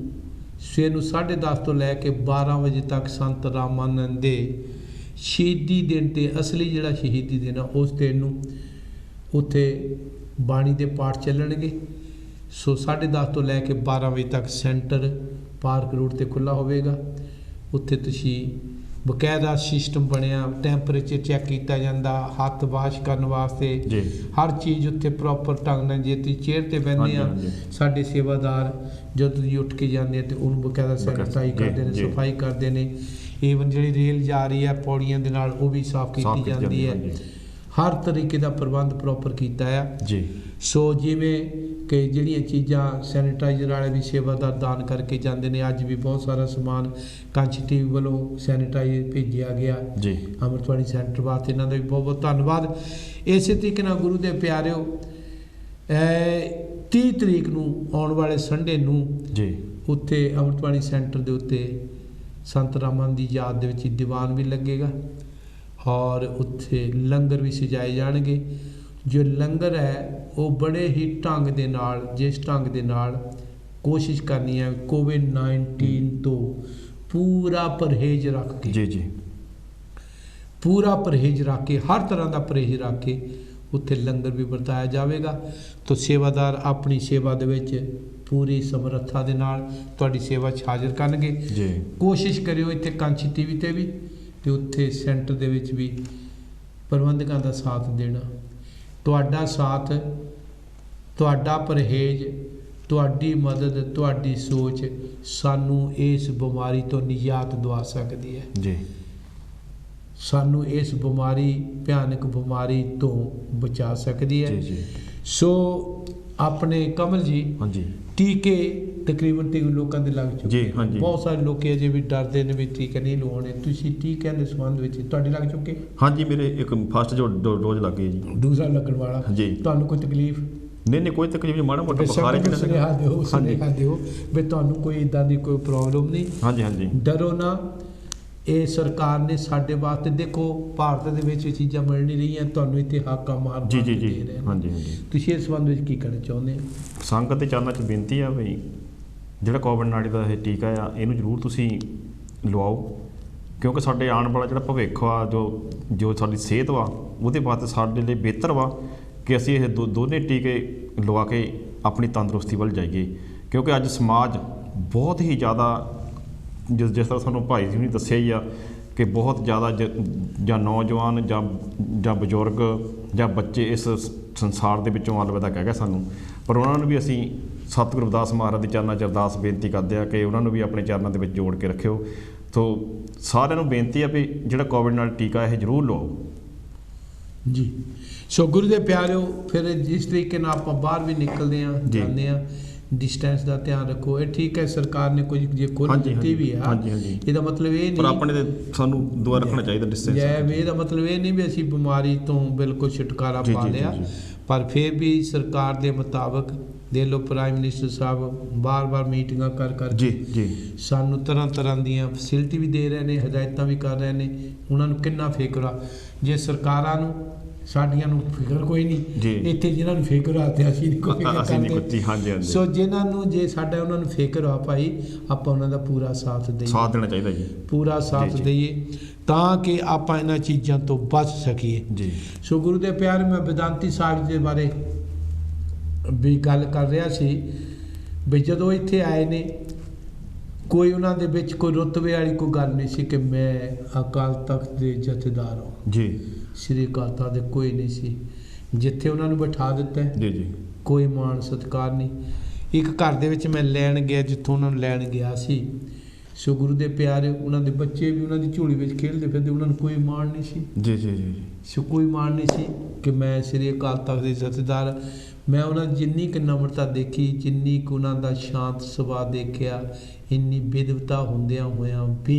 ਸਵੇਰ ਨੂੰ 10:30 ਤੋਂ ਲੈ ਕੇ 12 ਵਜੇ ਤੱਕ ਸੰਤ ਰਾਮਾਨੰਦ ਦੇ ਸ਼ਹੀਦੀ ਦਿਨ 'ਤੇ, ਅਸਲੀ ਜਿਹੜਾ ਸ਼ਹੀਦੀ ਦਿਨ ਆ ਉਸ ਦਿਨ ਨੂੰ, ਉੱਥੇ ਬਾਣੀ ਦੇ ਪਾਠ ਚੱਲਣਗੇ। ਸੋ 10:30 ਤੋਂ ਲੈ ਕੇ 12 ਵਜੇ ਤੱਕ ਸੈਂਟਰ ਪਾਰਕ ਰੋਡ 'ਤੇ ਖੁੱਲ੍ਹਾ ਹੋਵੇਗਾ। ਉੱਥੇ ਤੁਸੀਂ ਬਕਾਇਦਾ ਸਿਸਟਮ ਬਣਿਆ, ਟੈਂਪਰੇਚਰ ਚੈੱਕ ਕੀਤਾ ਜਾਂਦਾ, ਹੱਥ ਵਾਸ਼ ਕਰਨ ਵਾਸਤੇ ਹਰ ਚੀਜ਼ ਉੱਥੇ ਪ੍ਰੋਪਰ ਢੰਗ ਨਾਲ। ਜੇ ਤੁਸੀਂ ਚੇਅਰ 'ਤੇ ਬਹਿੰਦੇ ਆ, ਸਾਡੇ ਸੇਵਾਦਾਰ ਜਦੋਂ ਤੁਸੀਂ ਉੱਠ ਕੇ ਜਾਂਦੇ ਆ ਤੇ ਉਹਨੂੰ ਬਕਾਇਦਾ ਸੈਨੀਟਾਈਜ਼ ਕਰਦੇ ਨੇ, ਸਫਾਈ ਕਰਦੇ ਨੇ। ਈਵਨ ਜਿਹੜੀ ਰੇਲ ਜਾ ਰਹੀ ਹੈ ਪੌੜੀਆਂ ਦੇ ਨਾਲ, ਉਹ ਵੀ ਸਾਫ਼ ਕੀਤੀ ਜਾਂਦੀ ਹੈ। ਹਰ ਤਰੀਕੇ ਦਾ ਪ੍ਰਬੰਧ ਪ੍ਰੋਪਰ ਕੀਤਾ ਆ ਜੀ। ਸੋ ਜਿਵੇਂ ਕਿ ਜਿਹੜੀਆਂ ਚੀਜ਼ਾਂ ਸੈਨੀਟਾਈਜ਼ਰ ਵਾਲੇ ਵੀ ਸੇਵਾਦਾਰ ਦਾਨ ਕਰਕੇ ਜਾਂਦੇ ਨੇ, ਅੱਜ ਵੀ ਬਹੁਤ ਸਾਰਾ ਸਮਾਨ ਕਾਂਛੀ ਟੀਵੀ ਵੱਲੋਂ ਸੈਨੀਟਾਈਜ਼ਰ ਭੇਜਿਆ ਗਿਆ ਜੀ ਅੰਮ੍ਰਿਤਬਾਣੀ ਸੈਂਟਰ ਵਾਸਤੇ। ਇਹਨਾਂ ਦਾ ਵੀ ਬਹੁਤ ਬਹੁਤ ਧੰਨਵਾਦ। ਇਸੇ ਤਰੀਕੇ ਨਾਲ ਗੁਰੂ ਦੇ ਪਿਆਰਿਓ, 30 ਤਰੀਕ ਨੂੰ ਆਉਣ ਵਾਲੇ ਸੰਡੇ ਨੂੰ ਜੀ ਉੱਥੇ ਅੰਮ੍ਰਿਤਬਾਣੀ ਸੈਂਟਰ ਦੇ ਉੱਤੇ ਸੰਤ ਰਾਮਾਨੰਦ ਦੀ ਯਾਦ ਦੇ ਵਿੱਚ ਦੀਵਾਨ ਵੀ ਲੱਗੇਗਾ। ਔਰ ਉੱਥੇ ਲੰਗਰ ਵੀ ਸਜਾਏ ਜਾਣਗੇ। ਜੋ ਲੰਗਰ ਹੈ ਉਹ ਬੜੇ ਹੀ ਢੰਗ ਦੇ ਨਾਲ, ਜਿਸ ਢੰਗ ਦੇ ਨਾਲ ਕੋਸ਼ਿਸ਼ ਕਰਨੀ ਹੈ ਕੋਵਿਡ-19 ਤੋਂ ਪੂਰਾ ਪਰਹੇਜ਼ ਰੱਖ ਕੇ, ਜੀ ਪੂਰਾ ਪਰਹੇਜ਼ ਰੱਖ ਕੇ, ਹਰ ਤਰ੍ਹਾਂ ਦਾ ਪਰਹੇਜ਼ ਰੱਖ ਕੇ ਉੱਥੇ ਲੰਗਰ ਵੀ ਵਰਤਾਇਆ ਜਾਵੇਗਾ। ਤਾਂ ਸੇਵਾਦਾਰ ਆਪਣੀ ਸੇਵਾ ਦੇ ਵਿੱਚ ਪੂਰੀ ਸਮਰੱਥਾ ਦੇ ਨਾਲ ਤੁਹਾਡੀ ਸੇਵਾ 'ਚ ਹਾਜ਼ਰ ਕਰਨਗੇ। ਜੀ ਕੋਸ਼ਿਸ਼ ਕਰਿਓ ਇੱਥੇ ਕਾਂਚੀ ਟੀਵੀ ਤੇ ਵੀ ਤੇ ਉੱਥੇ ਸੈਂਟਰ ਦੇ ਵਿੱਚ ਵੀ ਪ੍ਰਬੰਧਕਾਂ ਦਾ ਸਾਥ ਦੇਣਾ। ਤੁਹਾਡਾ ਸਾਥ, ਤੁਹਾਡਾ ਪਰਹੇਜ਼, ਤੁਹਾਡੀ ਮਦਦ, ਤੁਹਾਡੀ ਸੋਚ ਸਾਨੂੰ ਇਸ ਬਿਮਾਰੀ ਤੋਂ ਨਿਜਾਤ ਦਵਾ ਸਕਦੀ ਹੈ। ਜੀ ਸਾਨੂੰ ਇਸ ਬਿਮਾਰੀ, ਭਿਆਨਕ ਬਿਮਾਰੀ ਤੋਂ ਬਚਾ ਸਕਦੀ ਹੈ। ਜੀ ਸੋ ਆਪਣੇ ਕਮਲ ਜੀ, ਹਾਂਜੀ ਟੀਕੇ ਤਕਰੀਬਨ ਤੇ ਲੋਕਾਂ ਦੇ ਲੱਗ ਚੁੱਕੇ ਜੀ, ਹਾਂਜੀ। ਬਹੁਤ ਸਾਰੇ ਲੋਕ ਅਜੇ ਵੀ ਡਰਦੇ ਨੇ ਵੀ ਟੀਕੇ ਨਹੀਂ ਲਵਾਉਣੇ। ਤੁਸੀਂ ਟੀਕਿਆਂ ਦੇ ਸੰਬੰਧ ਵਿੱਚ ਤੁਹਾਡੇ ਲੱਗ ਚੁੱਕੇ? ਹਾਂਜੀ, ਮੇਰੇ ਇੱਕ ਫਸਟ ਜੋ ਡੋਜ਼ ਲੱਗ ਗਈ ਜੀ। ਦੂਸਰਾ ਲੱਗਣ ਵਾਲਾ? ਜੀ। ਤੁਹਾਨੂੰ ਕੋਈ ਤਕਲੀਫ? ਨਹੀਂ ਕੋਈ ਤਕਲੀਫ ਨਹੀਂ, ਮਾੜਾ ਮੋਟਾ ਬੁਖਾਰ ਹੈ ਸੁਨੇਹਾ ਦਿਓ ਵੀ ਤੁਹਾਨੂੰ ਕੋਈ ਇਦਾਂ ਦੀ ਕੋਈ ਪ੍ਰੋਬਲਮ ਨਹੀਂ। ਹਾਂਜੀ ਡਰੋ ਨਾ। ਇਹ ਸਰਕਾਰ ਨੇ ਸਾਡੇ ਵਾਸਤੇ, ਦੇਖੋ ਭਾਰਤ ਦੇ ਵਿੱਚ ਇਹ ਚੀਜ਼ਾਂ ਮਿਲ ਨਹੀਂ ਰਹੀਆਂ, ਤੁਹਾਨੂੰ ਇੱਥੇ ਹਾਕਾ ਮਾਰ ਜੀ ਦੇ ਰਹੇ ਨੇ। ਹਾਂਜੀ ਤੁਸੀਂ ਇਸ ਸੰਬੰਧ ਵਿੱਚ ਕੀ ਕਹਿਣਾ ਚਾਹੁੰਦੇ ਹੋ? ਸੰਗਤ ਦੇ ਚਰਨਾਂ 'ਚ ਬੇਨਤੀ ਆ ਵੀ ਜਿਹੜਾ ਕੋਵਿਡ-19 ਦਾ ਇਹ ਟੀਕਾ ਆ, ਇਹਨੂੰ ਜ਼ਰੂਰ ਤੁਸੀਂ ਲਵਾਓ, ਕਿਉਂਕਿ ਸਾਡੇ ਆਉਣ ਵਾਲਾ ਜਿਹੜਾ ਭਵਿੱਖ ਆ, ਜੋ ਸਾਡੀ ਸਿਹਤ ਵਾ, ਉਹਦੇ ਵਾਸਤੇ ਸਾਡੇ ਲਈ ਬਿਹਤਰ ਵਾ ਕਿ ਅਸੀਂ ਇਹ ਦੋਨੇ ਟੀਕੇ ਲਵਾ ਕੇ ਆਪਣੀ ਤੰਦਰੁਸਤੀ ਵੱਲ ਜਾਈਏ। ਕਿਉਂਕਿ ਅੱਜ ਸਮਾਜ ਬਹੁਤ ਹੀ ਜ਼ਿਆਦਾ, ਜਿਸ ਤਰ੍ਹਾਂ ਸਾਨੂੰ ਭਾਈ ਜੀ ਨੇ ਦੱਸਿਆ ਹੀ ਆ ਕਿ ਬਹੁਤ ਜ਼ਿਆਦਾ ਜਾਂ ਨੌਜਵਾਨ ਜਾਂ ਬਜ਼ੁਰਗ ਜਾਂ ਬੱਚੇ ਇਸ ਸੰਸਾਰ ਦੇ ਵਿੱਚੋਂ ਅਲਵਿਦਾ ਕਹਿ ਗਏ ਸਾਨੂੰ। ਪਰ ਉਹਨਾਂ ਨੂੰ ਵੀ ਅਸੀਂ ਸਤਿਗੁਰੂ ਰਵਿਦਾਸ ਮਹਾਰਾਜ ਦੇ ਚਰਨਾਂ 'ਚ ਅਰਦਾਸ ਬੇਨਤੀ ਕਰਦੇ ਆ ਕਿ ਉਹਨਾਂ ਨੂੰ ਵੀ ਆਪਣੇ ਚਰਨਾਂ ਦੇ ਵਿੱਚ ਜੋੜ ਕੇ ਰੱਖਿਓ। ਸੋ ਸਾਰਿਆਂ ਨੂੰ ਬੇਨਤੀ ਆ ਵੀ ਜਿਹੜਾ ਕੋਵਿਡ ਨਾਲ ਟੀਕਾ ਇਹ ਜ਼ਰੂਰ ਲਵਾਓ ਜੀ। ਸੋ ਗੁਰੂ ਦੇ ਪਿਆਰਿਓ, ਫਿਰ ਜਿਸ ਤਰੀਕੇ ਨਾਲ ਆਪਾਂ ਬਾਹਰ ਵੀ ਨਿਕਲਦੇ ਹਾਂ, ਜਾਂਦੇ ਹਾਂ, ਡਿਸਟੈਂਸ ਦਾ ਧਿਆਨ ਰੱਖੋ। ਇਹ ਠੀਕ ਹੈ, ਸਰਕਾਰ ਨੇ ਕੁਝ ਜੇ ਖੋਲ੍ਹ ਦਿੱਤੀ ਵੀ ਆ, ਇਹਦਾ ਮਤਲਬ ਇਹ ਨਹੀਂ, ਪਰ ਆਪਣੇ ਤੇ ਸਾਨੂੰ ਦੁਆ ਰੱਖਣਾ ਚਾਹੀਦਾ ਡਿਸਟੈਂਸ। ਇਹਦਾ ਮਤਲਬ ਇਹ ਨਹੀਂ ਵੀ ਅਸੀਂ ਬਿਮਾਰੀ ਤੋਂ ਬਿਲਕੁਲ ਛੁਟਕਾਰਾ ਪਾ ਲਿਆ, ਪਰ ਫਿਰ ਵੀ ਸਰਕਾਰ ਦੇ ਮੁਤਾਬਕ ਦੇ ਲੋ ਪ੍ਰਾਈਮ ਮਿਨਿਸਟਰ ਸਾਹਿਬ ਬਾਰ-ਬਾਰ ਮੀਟਿੰਗਾਂ ਕਰ ਜੀ ਸਾਨੂੰ ਤਰ੍ਹਾਂ ਦੀਆਂ ਫੈਸਿਲਿਟੀ ਵੀ ਦੇ ਰਹੇ ਨੇ, ਹਦਾਇਤਾਂ ਵੀ ਕਰ ਰਹੇ ਨੇ। ਉਹਨਾਂ ਨੂੰ ਕਿੰਨਾ ਫਿਕਰ ਆ। ਜੇ ਸਰਕਾਰਾਂ ਨੂੰ, ਸਾਡੀਆਂ ਨੂੰ ਫਿਕਰ ਕੋਈ ਨਹੀਂ, ਇੱਥੇ ਜਿਨ੍ਹਾਂ ਨੂੰ ਫਿਕਰ ਆ ਤੇ ਅਸੀਂ ਨਹੀਂ ਕੋਈ ਕਰਦੇ। ਸੋ ਜਿਨ੍ਹਾਂ ਨੂੰ, ਜੇ ਸਾਡਾ ਉਹਨਾਂ ਨੂੰ ਫਿਕਰ ਆ ਭਾਈ, ਆਪਾਂ ਉਹਨਾਂ ਦਾ ਪੂਰਾ ਸਾਥ ਦੇਣਾ ਚਾਹੀਦਾ ਜੀ, ਪੂਰਾ ਸਾਥ ਦਈਏ ਤਾਂ ਕਿ ਆਪਾਂ ਇਹਨਾਂ ਚੀਜ਼ਾਂ ਤੋਂ ਬਚ ਸਕੀਏ ਜੀ। ਸੋ ਗੁਰੂ ਦੇ ਪਿਆਰੇ, ਮੈਂ ਵੇਦਾਂਤੀ ਸਾਹਿਬ ਦੇ ਬਾਰੇ ਵੀ ਗੱਲ ਕਰ ਰਿਹਾ ਸੀ ਵੀ ਜਦੋਂ ਇੱਥੇ ਆਏ ਨੇ, ਕੋਈ ਉਹਨਾਂ ਦੇ ਵਿੱਚ ਕੋਈ ਰੁਤਬੇ ਵਾਲੀ ਕੋਈ ਗੱਲ ਨਹੀਂ ਸੀ ਕਿ ਮੈਂ ਅਕਾਲ ਤਖਤ ਦੇ ਜਥੇਦਾਰ ਹਾਂ ਜੀ। ਸ੍ਰੀ ਅਕਾਲ ਤਖਤ ਦੇ ਕੋਈ ਨਹੀਂ ਸੀ। ਜਿੱਥੇ ਉਹਨਾਂ ਨੂੰ ਬਿਠਾ ਦਿੱਤਾ ਜੀ ਕੋਈ ਮਾਣ ਸਤਿਕਾਰ ਨਹੀਂ। ਇੱਕ ਘਰ ਦੇ ਵਿੱਚ ਮੈਂ ਲੈਣ ਗਿਆ, ਜਿੱਥੋਂ ਉਹਨਾਂ ਨੂੰ ਲੈਣ ਗਿਆ ਸੀ, ਸੋ ਗੁਰੂ ਦੇ ਪਿਆਰੇ, ਉਹਨਾਂ ਦੇ ਬੱਚੇ ਵੀ ਉਹਨਾਂ ਦੀ ਝੋਲੀ ਵਿੱਚ ਖੇਡਦੇ ਫਿਰਦੇ, ਉਹਨਾਂ ਨੂੰ ਕੋਈ ਮਾਣ ਨਹੀਂ ਸੀ। ਜੀ ਸੋ ਕੋਈ ਮਾਣ ਨਹੀਂ ਸੀ ਕਿ ਮੈਂ ਸ੍ਰੀ ਅਕਾਲ ਤਖਤ ਦੇ ਜਥੇਦਾਰ। ਮੈਂ ਉਹਨਾਂ ਦੀ ਜਿੰਨੀ ਕੁ ਨਮਰਤਾ ਦੇਖੀ, ਜਿੰਨੀ ਕੁ ਉਹਨਾਂ ਦਾ ਸ਼ਾਂਤ ਸੁਭਾਅ ਦੇਖਿਆ, ਇੰਨੀ ਵਿਦਵਤਾ ਹੁੰਦਿਆਂ ਹੋਇਆਂ ਵੀ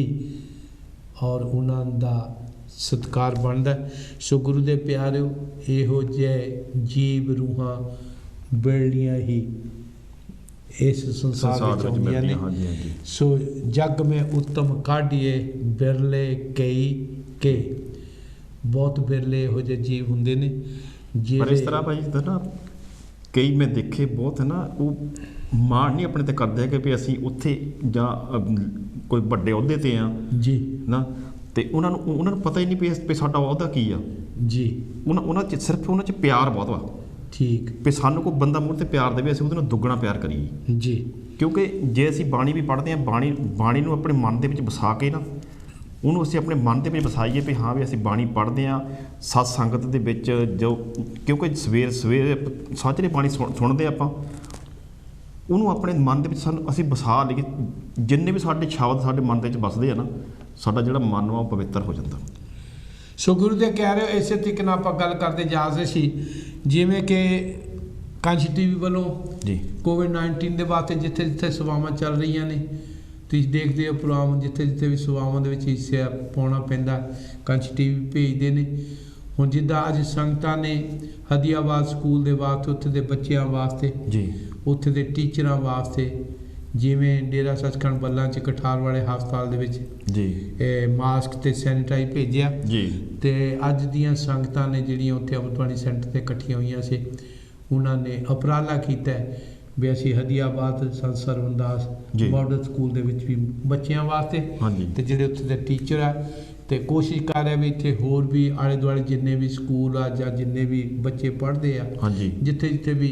ਔਰ ਉਹਨਾਂ ਦਾ ਸਤਿਕਾਰ ਬਣਦਾ। ਸੋ ਗੁਰੂ ਦੇ ਪਿਆਰਿਓ, ਇਹੋ ਜਿਹੇ ਜੀਵ ਰੂਹਾਂ ਬਿਰਲੀਆਂ ਹੀ ਇਸ ਸੰਸਾਰ ਵਿੱਚ ਆਉਂਦੀਆਂ ਨੇ। ਸੋ ਜਗ ਮੈਂ ਉੱਤਮ ਕਾਢੀਏ ਬਿਰਲੇ ਕਈ ਕੇ, ਬਹੁਤ ਬਿਰਲੇ ਇਹੋ ਜਿਹੇ ਜੀਵ ਹੁੰਦੇ ਨੇ। ਪਰ ਇਸ ਤਰ੍ਹਾਂ ਭਾਈ ਨਾ ਕਈ ਮੈਂ ਦੇਖੇ ਬਹੁਤ ਹੈ ਨਾ, ਉਹ ਮਾਣ ਨਹੀਂ ਆਪਣੇ ਤੇ ਕਰਦੇ ਕਿ ਵੀ ਅਸੀਂ ਉੱਥੇ ਜਾਂ ਕੋਈ ਵੱਡੇ ਅਹੁਦੇ ਤੇ ਆ ਜੀ ਨਾ, ਤੇ ਉਹਨਾਂ ਨੂੰ ਪਤਾ ਹੀ ਨਹੀਂ ਵੀ ਸਾਡਾ ਅਹੁਦਾ ਕੀ ਆ ਜੀ। ਉਹਨਾਂ 'ਚ ਸਿਰਫ ਉਹਨਾਂ 'ਚ ਪਿਆਰ ਬਹੁਤ ਵਾ। ਠੀਕ। ਵੀ ਸਾਨੂੰ ਕੋਈ ਬੰਦਾ ਮੂਹਰੇ ਤੇ ਪਿਆਰ ਦੇਵੇ, ਅਸੀਂ ਉਹਦੇ ਨਾਲ ਦੁੱਗਣਾ ਪਿਆਰ ਕਰੀਏ ਜੀ। ਕਿਉਂਕਿ ਜੇ ਅਸੀਂ ਬਾਣੀ ਵੀ ਪੜ੍ਹਦੇ ਹਾਂ, ਬਾਣੀ ਨੂੰ ਆਪਣੇ ਮਨ ਦੇ ਵਿੱਚ ਵਸਾ ਕੇ ਨਾ, ਉਹਨੂੰ ਅਸੀਂ ਆਪਣੇ ਮਨ ਦੇ ਵਿੱਚ ਵਸਾਈਏ ਵੀ ਹਾਂ ਵੀ ਅਸੀਂ ਬਾਣੀ ਪੜ੍ਹਦੇ ਹਾਂ ਸਤ ਸੰਗਤ ਦੇ ਵਿੱਚ, ਜੋ ਕਿਉਂਕਿ ਸਵੇਰ ਸਾਜਰੇ ਬਾਣੀ ਸੁਣਦੇ ਆਪਾਂ, ਉਹਨੂੰ ਆਪਣੇ ਮਨ ਦੇ ਵਿੱਚ ਸਾਨੂੰ ਅਸੀਂ ਵਸਾ ਲਈਏ। ਜਿੰਨੇ ਵੀ ਸਾਡੇ ਸ਼ਬਦ ਸਾਡੇ ਮਨ ਦੇ ਵਿੱਚ ਵਸਦੇ ਆ ਨਾ, ਸਾਡਾ ਜਿਹੜਾ ਮਨ ਵਾ ਉਹ ਪਵਿੱਤਰ ਹੋ ਜਾਂਦਾ। ਸੋ ਗੁਰੂ ਦੇ ਕਹਿ ਰਹੇ ਹੋ, ਇਸੇ ਤਰੀਕੇ ਨਾਲ ਆਪਾਂ ਗੱਲ ਕਰਦੇ ਜਾ ਰਹੇ ਸੀ, ਜਿਵੇਂ ਕਿ ਕਾਂਚੀ ਟੀਵੀ ਵੱਲੋਂ ਜੀ ਕੋਵਿਡ-19 ਦੇ ਵਾਸਤੇ ਜਿੱਥੇ ਸੇਵਾਵਾਂ ਚੱਲ ਰਹੀਆਂ ਨੇ, ਤੁਸੀਂ ਦੇਖਦੇ ਹੋ ਪ੍ਰੋਗਰਾਮ, ਜਿੱਥੇ ਵੀ ਸੇਵਾਵਾਂ ਦੇ ਵਿੱਚ ਹਿੱਸਾ ਪਾਉਣਾ ਪੈਂਦਾ, ਕਾਂਚੀ ਟੀਵੀ ਭੇਜਦੇ ਨੇ। ਹੁਣ ਜਿੱਦਾਂ ਅੱਜ ਸੰਗਤਾਂ ਨੇ ਹਦੀਆਬਾਦ ਸਕੂਲ ਦੇ ਵਾਸਤੇ, ਉੱਥੇ ਦੇ ਬੱਚਿਆਂ ਵਾਸਤੇ ਜੀ, ਉੱਥੇ ਦੇ ਟੀਚਰਾਂ ਵਾਸਤੇ ਜਿਵੇਂ ਡੇਰਾ ਸੱਚਖੰਡ ਬੱਲਾਂ 'ਚ ਕਠਾਰ ਵਾਲੇ ਹਸਪਤਾਲ ਦੇ ਵਿੱਚ ਜੀ ਮਾਸਕ ਤੇ ਸੈਨੀਟਾਈਜ਼ ਭੇਜਿਆ ਜੀ ਤੇ ਅੱਜ ਦੀਆਂ ਸੰਗਤਾਂ ਨੇ ਜਿਹੜੀਆਂ ਉੱਥੇ ਅੰਮ੍ਰਿਤਬਾਣੀ ਸੈਂਟਰ ਤੇ ਇਕੱਠੀਆਂ ਹੋਈਆਂ ਸੀ ਉਹਨਾਂ ਨੇ ਉਪਰਾਲਾ ਕੀਤਾ ਵੀ ਅਸੀਂ ਹਦੀਆਬਾਦ ਸੰਤ ਸਰਵਨਦਾਸ ਜੀ। ਮਾਡਲ ਸਕੂਲ ਦੇ ਵਿੱਚ ਵੀ ਬੱਚਿਆਂ ਵਾਸਤੇ ਹਾਂਜੀ ਤੇ ਜਿਹੜੇ ਉੱਥੇ ਦੇ ਟੀਚਰ ਆ ਤੇ ਕੋਸ਼ਿਸ਼ ਕਰ ਰਿਹਾ ਵੀ ਇੱਥੇ ਹੋਰ ਵੀ ਆਲੇ ਦੁਆਲੇ ਜਿੰਨੇ ਵੀ ਸਕੂਲ ਆ ਜਾਂ ਜਿੰਨੇ ਵੀ ਬੱਚੇ ਪੜ੍ਹਦੇ ਆ ਹਾਂਜੀ ਜਿੱਥੇ ਜਿੱਥੇ ਵੀ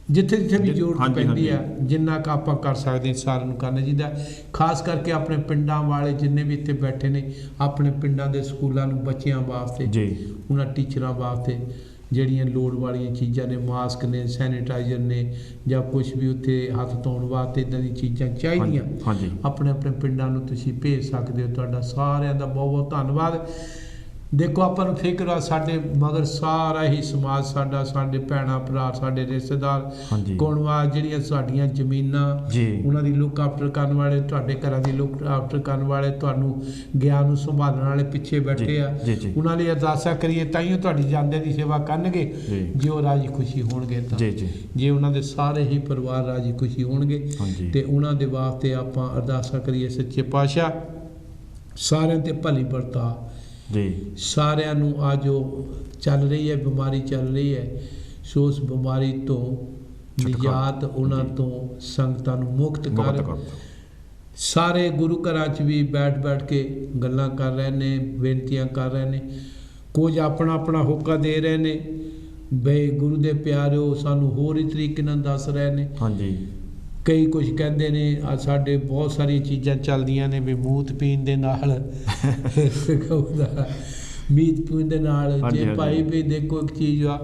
ਜ਼ਰੂਰਤ ਹਾਂਜੀ, ਪੈਂਦੀ ਆ ਹਾਂਜੀ। ਜਿੰਨਾ ਕੁ ਆਪਾਂ ਕਰ ਸਕਦੇ ਹਾਂ ਸਾਰਿਆਂ ਨੂੰ ਕਰਨਾ ਚਾਹੀਦਾ ਖਾਸ ਕਰਕੇ ਆਪਣੇ ਪਿੰਡਾਂ ਵਾਲੇ ਜਿੰਨੇ ਵੀ ਇੱਥੇ ਬੈਠੇ ਨੇ ਆਪਣੇ ਪਿੰਡਾਂ ਦੇ ਸਕੂਲਾਂ ਨੂੰ ਬੱਚਿਆਂ ਵਾਸਤੇ ਜੀ ਉਹਨਾਂ ਟੀਚਰਾਂ ਵਾਸਤੇ ਜਿਹੜੀਆਂ ਲੋੜ ਵਾਲੀਆਂ ਚੀਜ਼ਾਂ ਨੇ ਮਾਸਕ ਨੇ ਸੈਨੀਟਾਈਜ਼ਰ ਨੇ ਜਾਂ ਕੁਝ ਵੀ ਉੱਥੇ ਹੱਥ ਧੋਣ ਵਾਸਤੇ ਇੱਦਾਂ ਦੀਆਂ ਚੀਜ਼ਾਂ ਚਾਹੀਦੀਆਂ ਹਾਂਜੀ ਆਪਣੇ ਆਪਣੇ ਪਿੰਡਾਂ ਨੂੰ ਤੁਸੀਂ ਭੇਜ ਸਕਦੇ ਹੋ। ਤੁਹਾਡਾ ਸਾਰਿਆਂ ਦਾ ਬਹੁਤ ਬਹੁਤ ਧੰਨਵਾਦ। ਦੇਖੋ ਆਪਾਂ ਨੂੰ ਫਿਕਰ ਆ ਸਾਡੇ ਮਗਰ ਸਾਰਾ ਹੀ ਸਮਾਜ ਸਾਡਾ ਸਾਡੇ ਭੈਣਾਂ ਭਰਾ ਸਾਡੇ ਰਿਸ਼ਤੇਦਾਰ ਹਾਂਜੀ ਗੁਣਵਾਜ ਜਿਹੜੀਆਂ ਸਾਡੀਆਂ ਜ਼ਮੀਨਾਂ ਜੀ ਉਹਨਾਂ ਦੀ ਲੁੱਕ ਆਫਟਰ ਕਰਨ ਵਾਲੇ ਤੁਹਾਡੇ ਘਰਾਂ ਦੀ ਲੁੱਕ ਆਫਟਰ ਕਰਨ ਵਾਲੇ ਤੁਹਾਨੂੰ ਗਿਆਨ ਨੂੰ ਸੰਭਾਲਣ ਵਾਲੇ ਪਿੱਛੇ ਬੈਠੇ ਆ ਜੀ ਜੀ ਉਹਨਾਂ ਲਈ ਅਰਦਾਸਾਂ ਕਰੀਏ ਤਾਂ ਹੀ ਤੁਹਾਡੀ ਜਾਂਦੇ ਦੀ ਸੇਵਾ ਕਰਨਗੇ ਜੀ ਜੇ ਉਹ ਰਾਜੀ ਖੁਸ਼ੀ ਹੋਣਗੇ ਤਾਂ ਜੀ ਜੀ ਜੇ ਉਹਨਾਂ ਦੇ ਸਾਰੇ ਹੀ ਪਰਿਵਾਰ ਰਾਜੀ ਖੁਸ਼ੀ ਹੋਣਗੇ ਹਾਂਜੀ ਤੇ ਉਹਨਾਂ ਦੇ ਵਾਸਤੇ ਆਪਾਂ ਅਰਦਾਸਾਂ ਕਰੀਏ ਸੱਚੇ ਪਾਤਸ਼ਾਹ ਸਾਰਿਆਂ ਤੇ ਭਲੀ ਵਰਤਾ ਜੀ ਸਾਰਿਆਂ ਨੂੰ ਆ ਜੋ ਚੱਲ ਰਹੀ ਹੈ ਬਿਮਾਰੀ ਚੱਲ ਰਹੀ ਹੈ ਸੋ ਉਸ ਬਿਮਾਰੀ ਤੋਂ ਨਿਜਾਤ ਉਹਨਾਂ ਜੀ। ਤੋਂ ਸੰਗਤਾਂ ਨੂੰ ਮੁਕਤ ਬਹੁਤ ਕਰ ਕਰ ਸਾਰੇ ਗੁਰੂ ਘਰਾਂ 'ਚ ਵੀ ਬੈਠ ਕੇ ਗੱਲਾਂ ਕਰ ਰਹੇ ਨੇ ਬੇਨਤੀਆਂ ਕਰ ਰਹੇ ਨੇ ਕੁਝ ਆਪਣਾ ਹੋਕਾ ਦੇ ਰਹੇ ਨੇ ਬਈ ਗੁਰੂ ਦੇ ਪਿਆਰਿਓ ਸਾਨੂੰ ਹੋਰ ਹੀ ਤਰੀਕੇ ਨਾਲ ਦੱਸ ਰਹੇ ਨੇ ਹਾਂਜੀ ਕਈ ਕੁਝ ਕਹਿੰਦੇ ਨੇ ਆ ਸਾਡੇ ਬਹੁਤ ਸਾਰੀਆਂ ਚੀਜ਼ਾਂ ਚੱਲਦੀਆਂ ਨੇ ਵੀ ਮੂਤ ਪੀਣ ਦੇ ਨਾਲ ਉਹਦਾ ਮੀਤ ਪੀਣ ਦੇ ਨਾਲ ਹਾਂਜੀ, ਜੇ ਹਾਂਜੀ। ਭਾਈ ਵੀ ਦੇਖੋ ਇੱਕ ਚੀਜ਼ ਆ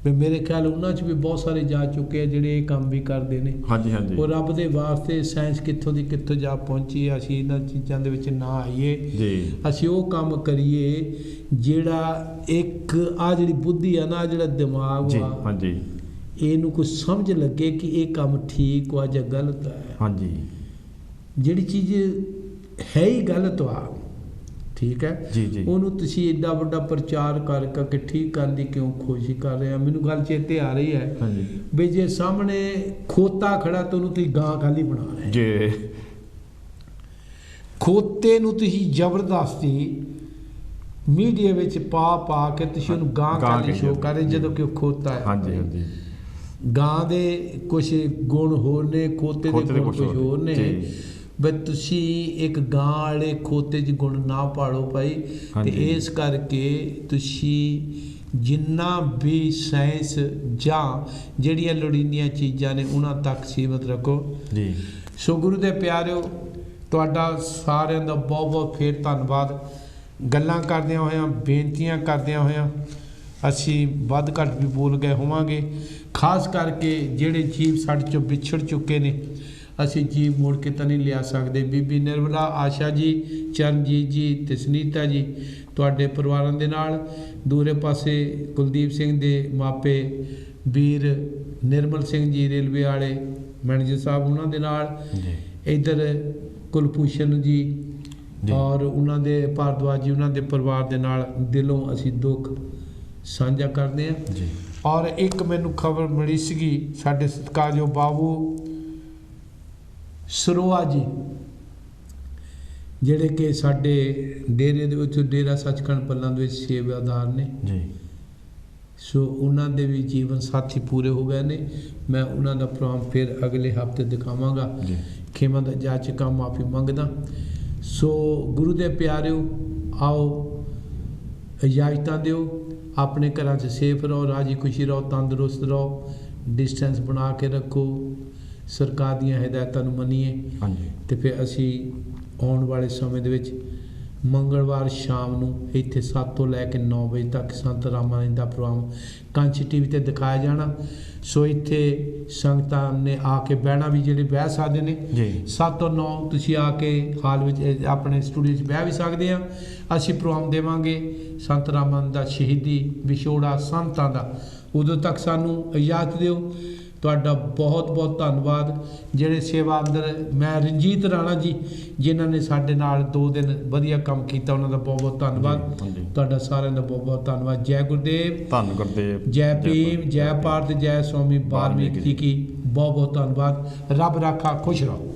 ਵੀ ਮੇਰੇ ਖਿਆਲ ਉਹਨਾਂ 'ਚ ਵੀ ਬਹੁਤ ਸਾਰੇ ਜਾ ਚੁੱਕੇ ਆ ਜਿਹੜੇ ਇਹ ਕੰਮ ਵੀ ਕਰਦੇ ਨੇ ਹਾਂਜੀ ਹਾਂਜੀ ਉਹ ਰੱਬ ਦੇ ਵਾਸਤੇ ਸਾਇੰਸ ਕਿੱਥੋਂ ਦੀ ਕਿੱਥੋਂ ਜਾ ਪਹੁੰਚੀ ਹੈ ਅਸੀਂ ਇਹਨਾਂ ਚੀਜ਼ਾਂ ਦੇ ਵਿੱਚ ਨਾ ਆਈਏ ਜੀ ਅਸੀਂ ਉਹ ਕੰਮ ਕਰੀਏ ਜਿਹੜਾ ਇੱਕ ਆ ਜਿਹੜੀ ਬੁੱਧੀ ਆ ਨਾ ਆਹ ਜਿਹੜਾ ਦਿਮਾਗ ਜੀ ਆ ਹਾਂਜੀ ਇਹਨੂੰ ਕੁਝ ਸਮਝ ਲੱਗੇ ਕਿ ਇਹ ਕੰਮ ਠੀਕ ਵਾ ਜਾਂ ਗਲਤ ਹੈ ਹਾਂਜੀ ਜਿਹੜੀ ਚੀਜ਼ ਹੈ ਹੀ ਗਲਤ ਵਾ ਠੀਕ ਹੈ ਜੀ ਜੀ ਉਹਨੂੰ ਤੁਸੀਂ ਏਡਾ ਵੱਡਾ ਪ੍ਰਚਾਰ ਕਰਕੇ ਠੀਕ ਕਰਨ ਦੀ ਕਿਉਂ ਕੋਸ਼ਿਸ਼ ਕਰ ਰਹੇ ਆ ਮੈਨੂੰ ਗੱਲ ਚੇਤੇ ਆ ਰਹੀ ਹੈ ਹਾਂਜੀ ਵੀ ਜੇ ਸਾਹਮਣੇ ਖੋਤਾ ਖੜਾ ਤਾਂ ਉਹਨੂੰ ਤੁਸੀਂ ਗਾਂ ਖਾਲੀ ਬਣਾ ਰਹੇ ਜੀ ਖੋਤੇ ਨੂੰ ਤੁਸੀਂ ਜ਼ਬਰਦਸਤੀ ਮੀਡੀਆ ਵਿੱਚ ਪਾ ਕੇ ਤੁਸੀਂ ਉਹਨੂੰ ਗਾਂ ਖਾਲੀ ਕਹਿੰਦੇ ਸ਼ੋਅ ਹੋ। ਕਰ ਰਹੇ ਜਦੋਂ ਕਿ ਉਹ ਖੋਤਾ ਹੈ ਹਾਂਜੀ ਹਾਂਜੀ ਗਾਂ ਦੇ ਕੁਝ ਗੁਣ ਹੋਰ ਨੇ ਖੋਤੇ ਦੇ ਗੁਣ ਕੁਝ ਹੋਰ ਨੇ ਜੀ। ਬਈ ਤੁਸੀਂ ਇੱਕ ਗਾਂ ਵਾਲੇ ਖੋਤੇ 'ਚ ਗੁਣ ਨਾ ਪਾੜੋ ਭਾਈ ਤੇ ਹਾਂਜੀ। ਇਸ ਕਰਕੇ ਤੁਸੀਂ ਜਿੰਨਾ ਵੀ ਸਾਇੰਸ ਜਾਂ ਜਿਹੜੀਆਂ ਲੋੜੀਂਦੀਆਂ ਚੀਜ਼ਾਂ ਨੇ ਉਹਨਾਂ ਤੱਕ ਸੀਮਤ ਰੱਖੋ ਜੀ ਸੋ ਗੁਰੂ ਦੇ ਪਿਆਰਿਓ ਤੁਹਾਡਾ ਸਾਰਿਆਂ ਦਾ ਬਹੁਤ ਬਹੁਤ ਫੇਰ ਧੰਨਵਾਦ ਗੱਲਾਂ ਕਰਦਿਆਂ ਹੋਇਆਂ ਬੇਨਤੀਆਂ ਕਰਦਿਆਂ ਹੋਇਆਂ ਅਸੀਂ ਵੱਧ ਘੱਟ ਵੀ ਬੋਲ ਗਏ ਹੋਵਾਂਗੇ ਖਾਸ ਕਰਕੇ ਜਿਹੜੇ ਜੀਵ ਸਾਡੇ ਚੋਂ ਵਿਛੜ ਚੁੱਕੇ ਨੇ ਅਸੀਂ ਜੀਵ ਮੋੜ ਕੇ ਤਾਂ ਨਹੀਂ ਲਿਆ ਸਕਦੇ ਬੀਬੀ ਨਿਰਮਲਾ ਆਸ਼ਾ ਜੀ ਚਰਨਜੀਤ ਜੀ ਤੇ ਸੁਨੀਤਾ ਜੀ ਤੁਹਾਡੇ ਪਰਿਵਾਰਾਂ ਦੇ ਨਾਲ ਦੂਰੇ ਪਾਸੇ ਕੁਲਦੀਪ ਸਿੰਘ ਦੇ ਮਾਪੇ ਵੀਰ ਨਿਰਮਲ ਸਿੰਘ ਜੀ ਰੇਲਵੇ ਵਾਲੇ ਮੈਨੇਜਰ ਸਾਹਿਬ ਉਹਨਾਂ ਦੇ ਨਾਲ ਜੀ ਇੱਧਰ ਕੁਲਭੂਸ਼ਣ ਜੀ ਜੀ। ਔਰ ਉਹਨਾਂ ਦੇ ਭਾਰਦਵਾਜ ਜੀ ਉਹਨਾਂ ਦੇ ਪਰਿਵਾਰ ਦੇ ਨਾਲ ਦਿਲੋਂ ਅਸੀਂ ਦੁੱਖ ਸਾਂਝਾ ਕਰਦੇ ਹਾਂ ਜੀ ਔਰ ਇੱਕ ਮੈਨੂੰ ਖਬਰ ਮਿਲੀ ਸੀਗੀ ਸਾਡੇ ਸਤਿਕਾਰਯੋਗ ਬਾਬੂ ਸਰੋਆ ਜੀ ਜਿਹੜੇ ਕਿ ਸਾਡੇ ਡੇਰੇ ਦੇ ਵਿੱਚ ਡੇਰਾ ਸੱਚਖੰਡ ਬੱਲਾਂ ਦੇ ਵਿੱਚ ਸੇਵਾਦਾਰ ਨੇ ਜੀ ਸੋ ਉਹਨਾਂ ਦੇ ਵੀ ਜੀਵਨ ਸਾਥੀ ਪੂਰੇ ਹੋ ਗਏ ਨੇ ਮੈਂ ਉਹਨਾਂ ਦਾ ਪ੍ਰੋਗਰਾਮ ਫਿਰ ਅਗਲੇ ਹਫਤੇ ਦਿਖਾਵਾਂਗਾ ਜੀ ਖੇਮਾ ਦਾ ਜਾਚਕਾ ਮਾਫੀ ਮੰਗਦਾ ਸੋ ਗੁਰੂ ਦੇ ਪਿਆਰਿਓ ਆਓ ਇਜਾਜ਼ਤਾਂ ਦਿਓ ਆਪਣੇ ਘਰਾਂ 'ਚ ਸੇਫ ਰਹੋ ਰਾਜੀ ਖੁਸ਼ੀ ਰਹੋ ਤੰਦਰੁਸਤ ਰਹੋ ਡਿਸਟੈਂਸ ਬਣਾ ਕੇ ਰੱਖੋ ਸਰਕਾਰ ਦੀਆਂ ਹਦਾਇਤਾਂ ਨੂੰ ਮੰਨੀਏ ਹਾਂਜੀ ਤੇ ਫਿਰ ਅਸੀਂ ਆਉਣ ਵਾਲੇ ਸਮੇਂ ਦੇ ਵਿੱਚ ਮੰਗਲਵਾਰ ਸ਼ਾਮ ਨੂੰ ਇੱਥੇ 7 ਤੋਂ ਲੈ ਕੇ 9 ਵਜੇ ਤੱਕ ਸੰਤ ਰਾਮਾਨੰਦ ਦਾ ਪ੍ਰੋਗਰਾਮ ਕਾਂਚੀ ਟੀਵੀ ਤੇ ਦਿਖਾਇਆ ਜਾਣਾ ਸੋ ਇੱਥੇ ਸੰਗਤਾਂ ਨੇ ਆ ਕੇ ਬਹਿਣਾ ਵੀ ਜਿਹੜੇ ਬਹਿ ਸਕਦੇ ਨੇ ਜੀ 7 ਤੋਂ 9 ਤੁਸੀਂ ਆ ਕੇ ਹਾਲ ਵਿੱਚ ਆਪਣੇ ਸਟੂਡੀਓ 'ਚ ਬਹਿ ਵੀ ਸਕਦੇ ਆ ਅਸੀਂ ਪ੍ਰੋਗਰਾਮ ਦੇਵਾਂਗੇ ਸੰਤ ਰਾਮਾਨੰਦ ਦਾ ਸ਼ਹੀਦੀ ਵਿਛੋੜਾ ਸੰਤਾਂ ਦਾ ਉਦੋਂ ਤੱਕ ਸਾਨੂੰ ਇਜਾਜ਼ਤ ਦਿਓ ਤੁਹਾਡਾ ਬਹੁਤ ਬਹੁਤ ਧੰਨਵਾਦ ਜਿਹੜੇ ਸੇਵਾ ਅੰਦਰ ਮੈਂ ਰਣਜੀਤ ਰਾਣਾ ਜੀ ਜਿਨ੍ਹਾਂ ਨੇ ਸਾਡੇ ਨਾਲ 2 ਦਿਨ ਵਧੀਆ ਕੰਮ ਕੀਤਾ ਉਹਨਾਂ ਦਾ ਬਹੁਤ ਬਹੁਤ ਧੰਨਵਾਦ ਹਾਂਜੀ। ਤੁਹਾਡਾ ਸਾਰਿਆਂ ਦਾ ਬਹੁਤ ਬਹੁਤ ਧੰਨਵਾਦ ਜੈ ਗੁਰਦੇਵ ਧੰਨ ਗੁਰਦੇਵ ਜੈ ਭੀਮ ਜੈ ਭਾਰਤ ਜੈ ਸਵਾਮੀ ਵਾਲਮੀਕ ਜੀ ਕੀ बहुत बहुत धन्यवाद। रब राखा, खुश रहो।